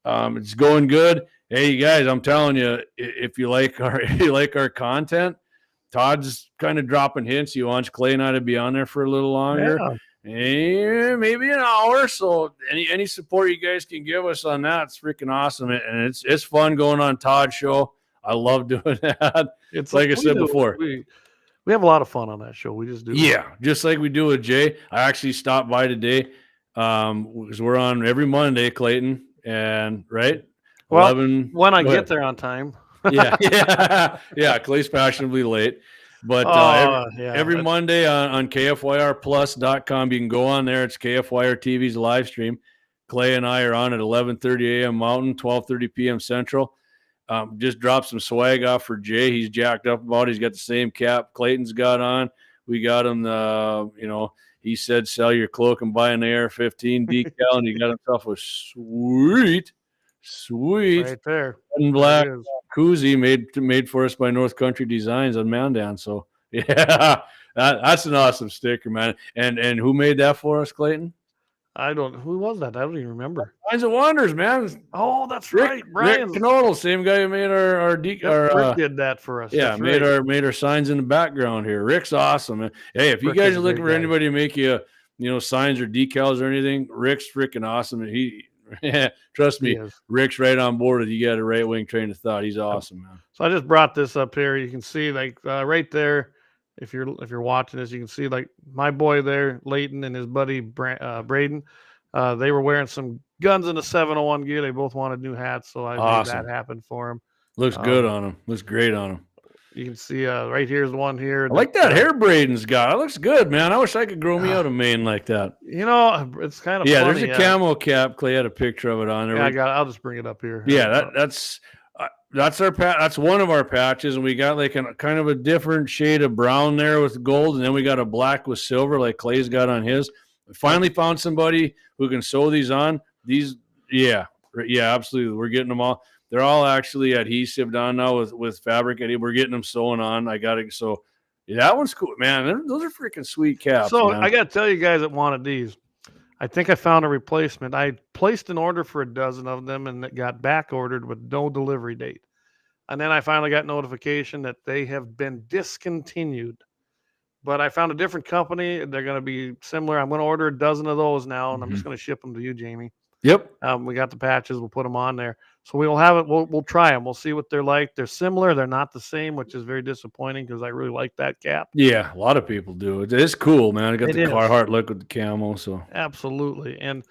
It's going good. Hey, you guys, I'm telling you, if you like our content, Todd's kind of dropping hints. He wants Clay and I to be on there for a little longer. Yeah. Maybe an hour. So any support you guys can give us on that, it's freaking awesome. And it's fun going on Todd's show. I love doing that. It's like I said before. We have a lot of fun on that show. We just do. Yeah, just like we do with Jay. I actually stopped by today because we're on every Monday, Clayton, and right. Well, 11, when I get there on time. Yeah. Clay's fashionably late. But every Monday on KFYRplus.com, you can go on there. It's KFYR TV's live stream. Clay and I are on at 11:30 a.m. Mountain, 12:30 p.m. Central. Just dropped some swag off for Jay. He's jacked up about it. He's got the same cap Clayton's got on. We got him he said, sell your cloak and buy an AR-15 decal, and he got himself a sweet Sweet. Right there. And black There it is. koozie made for us by North Country Designs on Mandan. So yeah, that's an awesome sticker, man. And who made that for us, Clayton? Who was that? I don't even remember. Signs of Wonders, man. Oh, that's Rick, right. Rick Knodel, same guy who made our Rick did that for us. Yeah, That's made right. our signs in the background here. Rick's awesome. And hey, if you Rick guys is are a looking great for guy. anybody to make you, signs or decals or anything, Rick's freaking awesome. And he trust me, He is. Rick's right on board with you. Got a right wing train of thought. He's awesome, man. So I just brought this up here. You can see like right there. If you're watching this, you can see like my boy there, Leighton, and his buddy Braden. They were wearing some guns in the 701 gear. They both wanted new hats, so I made that happen for them. Looks good on him. Looks great on him. You can see right here's the one here. I like that hair Braden's got. It looks good, man. I wish I could grow me out a mane like that. It's kind of funny. There's a camo cap. Clay had a picture of it on there. Yeah, I'll just bring it up here. Yeah, that's our that's one of our patches, and we got like a kind of a different shade of brown there with gold, and then we got a black with silver like Clay's got on his. We finally found somebody who can sew these on. Yeah, absolutely. We're getting them all. They're all actually adhesive on now with fabric. We're getting them sewn on. I got it. So yeah, that one's cool, man. Those are freaking sweet caps. So man. I got to tell you guys that wanted these. I think I found a replacement. I placed an order for a dozen of them, and it got back ordered with no delivery date. And then I finally got notification that they have been discontinued. But I found a different company. They're going to be similar. I'm going to order a dozen of those now, and I'm just going to ship them to you, Jamie. Yep. We got the patches. We'll put them on there. So we'll have it. We'll try them. We'll see what they're like. They're similar. They're not the same, which is very disappointing because I really like that cap. Yeah, a lot of people do. It's cool, man. I got the Carhartt look with the camo. So absolutely. And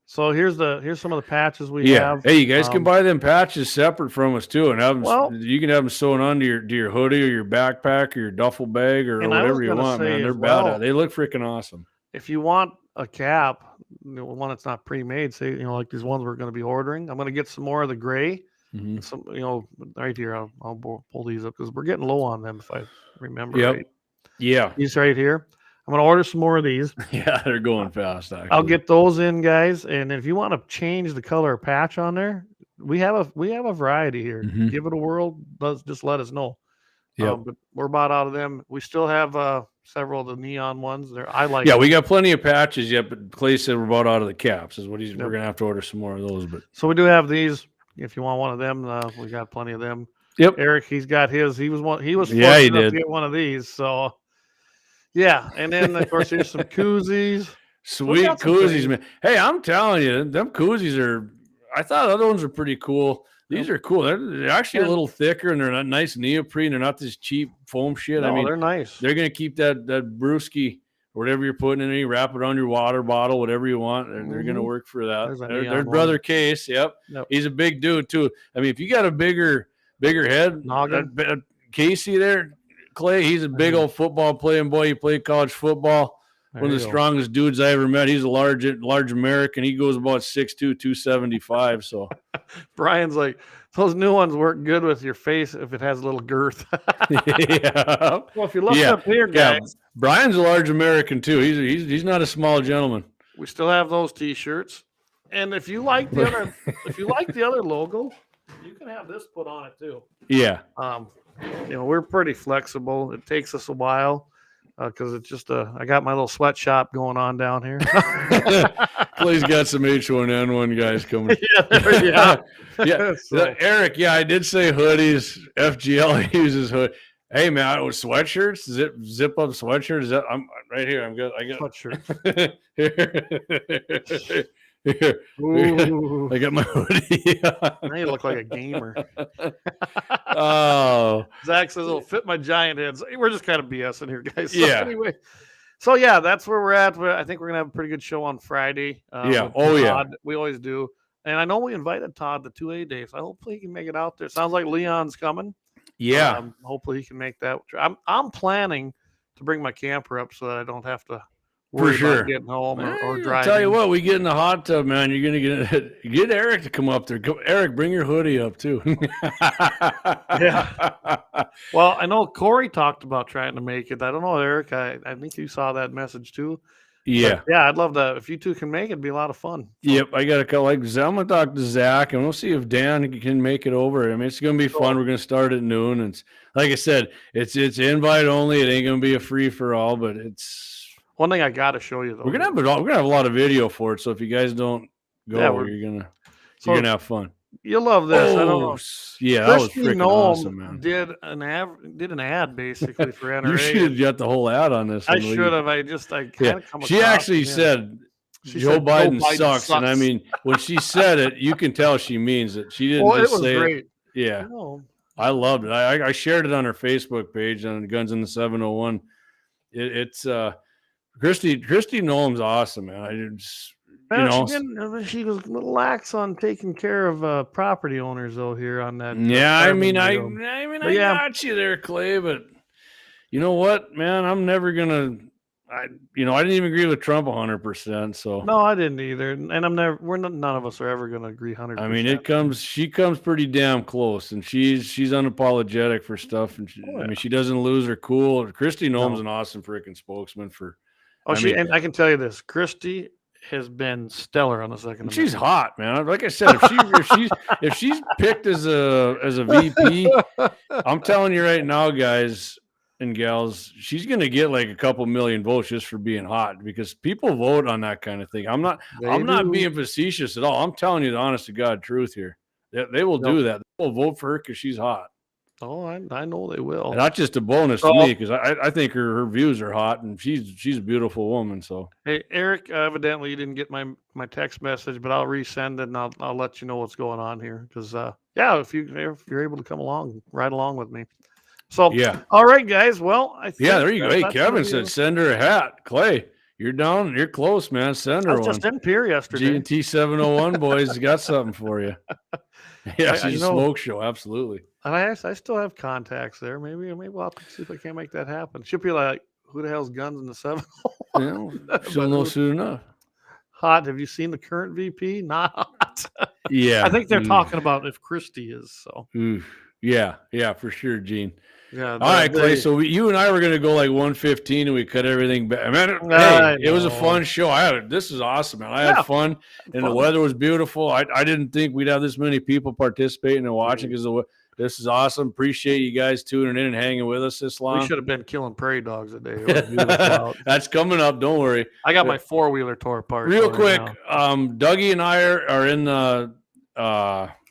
so here's some of the patches we have. Hey, you guys can buy them patches separate from us too, and have them. Well, you can have them sewn onto your hoodie or your backpack or your duffel bag or whatever you want, man. They're badass. They look freaking awesome. If you want a cap, one that's not pre-made, say like these ones we're going to be ordering, I'm going to get some more of the gray. Some right here. I'll pull these up because we're getting low on them if I remember right. Yeah, these right here. I'm going to order some more of these. Yeah, they're going fast. Actually. I'll get those in, guys. And if you want to change the color of patch on there, we have a variety here. Give it a whirl. Just let us know. Yeah, but we're about out of them. We still have several of the neon ones. I like. Yeah, we got plenty of patches yet, but Clay said we're about out of the caps. Is what we're gonna have to order some more of those. But so we do have these. If you want one of them, we got plenty of them. Yep. Eric, he's got his. He was fortunate he enough did. to get one of these. So yeah, and then of course here's some koozies. Sweet koozies, man. Hey, I'm telling you, them koozies are. I thought other ones were pretty cool. These are cool. They're actually a little thicker, and they're not nice neoprene. They're not this cheap foam shit. No, they're nice. They're gonna keep that brewski, whatever you're putting in there. You wrap it on your water bottle, whatever you want. They're gonna work for that. Their brother Case, yep, he's a big dude too. I mean, if you got a bigger head, Casey there, Clay, he's a big old football playing boy. He played college football. One of the strongest dudes I ever met. He's a large American. He goes about 6'2", 275. So Brian's like, those new ones work good with your face if it has a little girth. Yeah. Well, if you look up here, guys, Brian's a large American too. He's not a small gentleman. We still have those T-shirts, and if you like the other logo, you can have this put on it too. Yeah. We're pretty flexible. It takes us a while. Because it's just I got my little sweatshop going on down here. Clay's got some H1N1 guys coming. Yeah. So. Eric, I did say hoodies. FGL uses hood. Hey man, with sweatshirts, zip up sweatshirt. Is that I'm right here? I'm good. I got sweatshirt. Here. I got my hoodie. Now you look like a gamer. Oh, Zach says it'll fit my giant heads. We're just kind of BSing here, guys. So yeah. Anyway, so yeah, that's where we're at. I think we're gonna have a pretty good show on Friday. Yeah. Todd. We always do. And I know we invited Todd to 2A Day, so hopefully he can make it out there. Sounds like Leon's coming. Yeah. Hopefully he can make that. I'm planning to bring my camper up so that I don't have to worry about getting home or driving. I'll tell you what, we get in the hot tub, man. You're gonna get Eric to come up there. Eric, bring your hoodie up too. Yeah. Well, I know Corey talked about trying to make it. I don't know, Eric. I think you saw that message too. Yeah. But, yeah, I'd love that. If you two can make it, it'd be a lot of fun. So, Yep, I got a couple. Like, I'm gonna talk to Zach, and we'll see if Dan can make it over. I mean, it's gonna be fun. We're gonna start at noon, and like I said, it's invite only. It ain't gonna be a free for all, but it's one thing I got to show you though. we're gonna have a lot of video for it. So if you guys don't go, Yeah, you're gonna have fun. You'll love this. I don't know. Yeah, that was Christy freaking Noem awesome, man. did an ad basically for NRA. You should have got the whole ad on this. I should have. I kind of come. She actually said. Joe Biden sucks. And I mean, when she said it, you can tell she means it. She didn't just say great. it. Yeah. I loved it. I shared it on her Facebook page on Guns in the 701. It's Christy Noem's awesome, man. She was a little lax on taking care of property owners though here on that. Yeah, I got you there, Clay, but you know what, man? I'm never gonna I didn't even agree with Trump 100%. So no, I didn't either, and none of us are ever going to agree 100%. I mean, she comes pretty damn close, and she's unapologetic for stuff, and I mean, she doesn't lose her cool. Christy Noem's an awesome freaking spokesman for. And I can tell you this, Christy has been stellar on the second. She's hot, man. Like I said, if she's picked as a VP, I'm telling you right now, guys and gals, she's going to get like a couple million votes just for being hot, because people vote on that kind of thing. I'm not being facetious at all. I'm telling you the honest to God truth here. They will do that. They will vote for her because she's hot. Oh, I know they will. And that's just a bonus to me, because I think her views are hot, and she's a beautiful woman. So hey, Eric, evidently you didn't get my text message, but I'll resend it and I'll let you know what's going on here. Because if you're able to come along, ride along with me. So, yeah. All right, guys. Well, I think there you go. Hey, Kevin said send her a hat. Clay, you're down. You're close, man. Send her one. I was just in Pier yesterday. G&T 701 boys got something for you. Yeah, she's a smoke show. Absolutely. And I still have contacts there. Maybe we'll have to see if I can't make that happen. She'll be like, who the hell's Guns in the 701? She'll know soon enough. Hot. Have you seen the current VP? Not hot. Yeah. I think they're talking about if Christie is. So. Yeah, for sure, Gene. Yeah. All right, Clay. So you and I were going to go like 115, and we cut everything back. It was a fun show. This is awesome, man. I had fun, and the weather was beautiful. I didn't think we'd have this many people participating and watching, because this is awesome. Appreciate you guys tuning in and hanging with us this long. We should have been killing prairie dogs today. That's coming up. Don't worry. I got my 4-wheeler tore apart. Real quick, Dougie and I are in the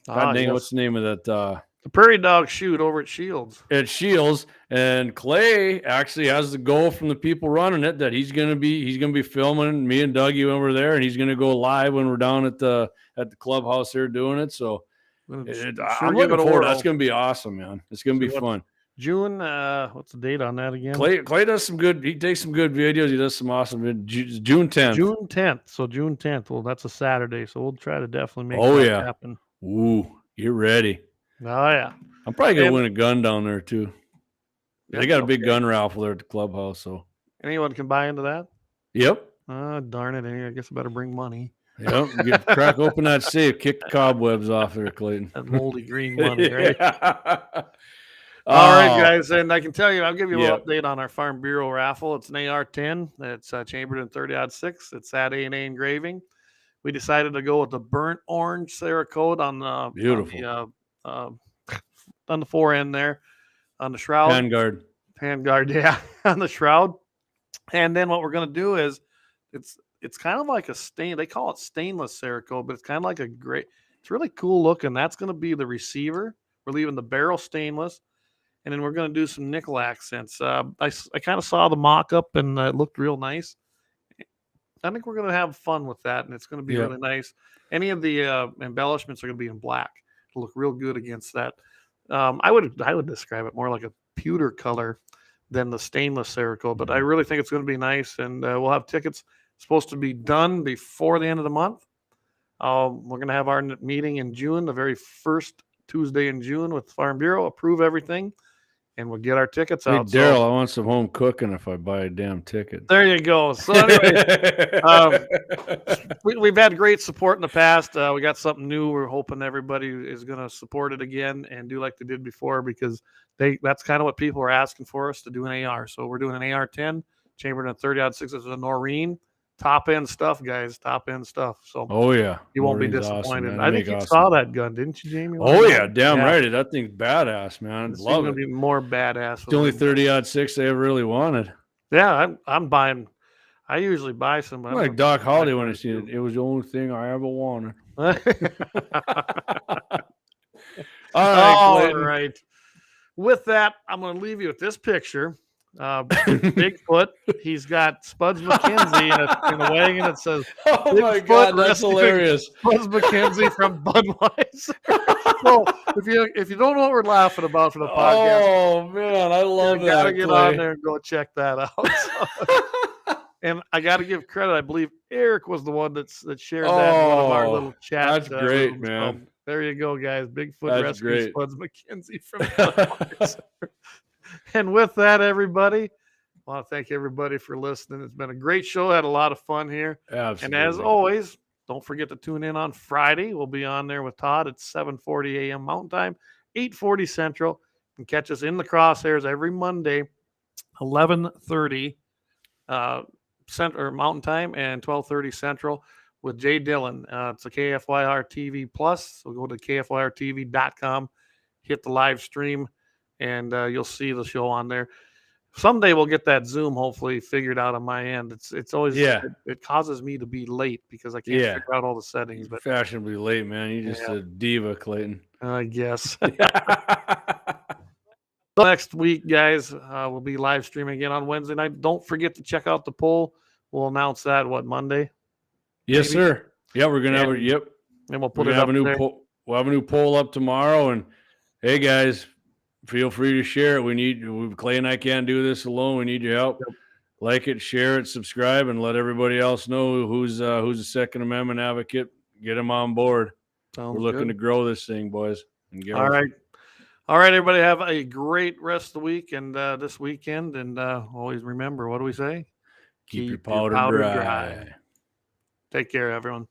what's the name of that? The Prairie Dog shoot over at Shields. And Clay actually has the goal from the people running it that he's gonna be filming me and Dougie when we're there, and he's gonna go live when we're down at the clubhouse there doing it. So I'm looking forward. That's gonna be awesome, man. It's gonna be fun. June, what's the date on that again? Clay does some good. He takes some good videos. He does some awesome. June 10th. June 10th. So June 10th. Well, that's a Saturday. So we'll try to definitely make that happen. Ooh, you're ready. Oh yeah. I'm probably gonna win a gun down there too. They got a big gun raffle there at the clubhouse. So anyone can buy into that. Yep. Darn it! I guess I better bring money. Yep. Crack open that safe. Kick the cobwebs off there, Clayton. That moldy green money, right? All right, guys, and I can tell you, I'll give you a little update on our Farm Bureau raffle. It's an AR-10. It's chambered in 30-06. It's that A&A engraving. We decided to go with the burnt orange Cerakote on the beautiful on the fore end there, on the shroud. Handguard, yeah, on the shroud. And then what we're going to do is it's kind of like a stain. They call it stainless Cerakote, but it's kind of like it's really cool looking. That's going to be the receiver. We're leaving the barrel stainless, and then we're going to do some nickel accents. I kind of saw the mock-up, and it looked real nice. I think we're going to have fun with that, and it's going to be really nice. Any of the embellishments are going to be in black. It'll look real good against that. I would describe it more like a pewter color than the stainless Cerakote, but I really think it's going to be nice, and we'll have tickets supposed to be done before the end of the month. We're going to have our meeting in June, the very first Tuesday in June with Farm Bureau, approve everything, and we'll get our tickets out. Hey, Daryl, I want some home cooking if I buy a damn ticket. There you go. So anyway, we've had great support in the past. We got something new. We're hoping everybody is going to support it again and do like they did before, because that's kind of what people are asking for us to do an AR. So we're doing an AR-10, chambered in 30-06 as a Noreen. top end stuff, guys. Top end stuff. So Oh yeah, you won't be Morty's awesome, disappointed. man. I They think make you awesome. saw that gun, didn't you, Jamie? Oh yeah, damn right. That thing's badass, man. It's Love gonna it. be more badass. It's the only 30-06 they ever really wanted. Yeah, I'm buying. I usually buy some. But Like Doc Holliday when I seen it. It was the only thing I ever wanted. All right. With that, I'm going to leave you with this picture. Bigfoot. He's got Spuds McKenzie in a wagon that says, "Oh my God, that's hilarious!" Spuds McKenzie from Budweiser. So if you don't know what we're laughing about for the podcast, oh man, I love that. You gotta get on there and go check that out. And I got to give credit. I believe Eric was the one that shared that in one of our little chats. That's great, rooms. man. So there you go, guys. Bigfoot That's rescue great. Spuds McKenzie from Budweiser. And with that, everybody, I want to thank everybody for listening. It's been a great show. Had a lot of fun here. Absolutely. And as always, don't forget to tune in on Friday. We'll be on there with Todd at 7:40 a.m. Mountain Time, 8:40 Central. And catch us in the crosshairs every Monday, 11:30 Mountain Time and 12:30 Central with Jay Dillon. It's a KFYR TV Plus. So go to KFYRTV.com, hit the live stream, and you'll see the show on there. Someday we'll get that Zoom hopefully figured out on my end. It's always it causes me to be late because I can't figure out all the settings. But fashionably late, man. You just a diva, Clayton. I guess. Next week, guys, we'll be live streaming again on Wednesday night. Don't forget to check out the poll. We'll announce that Monday. Yes, maybe? sir. Yeah, we're gonna have a and we'll put it up there. We'll have a new poll up tomorrow. And hey, guys, feel free to share it. Clay and I can't do this alone. We need your help. Yep. Like it, share it, subscribe, and let everybody else know who's a Second Amendment advocate. Get them on board. We're looking to grow this thing, boys. All right. All right, everybody, have a great rest of the week and this weekend. And always remember, what do we say? Keep your powder dry. Take care, everyone.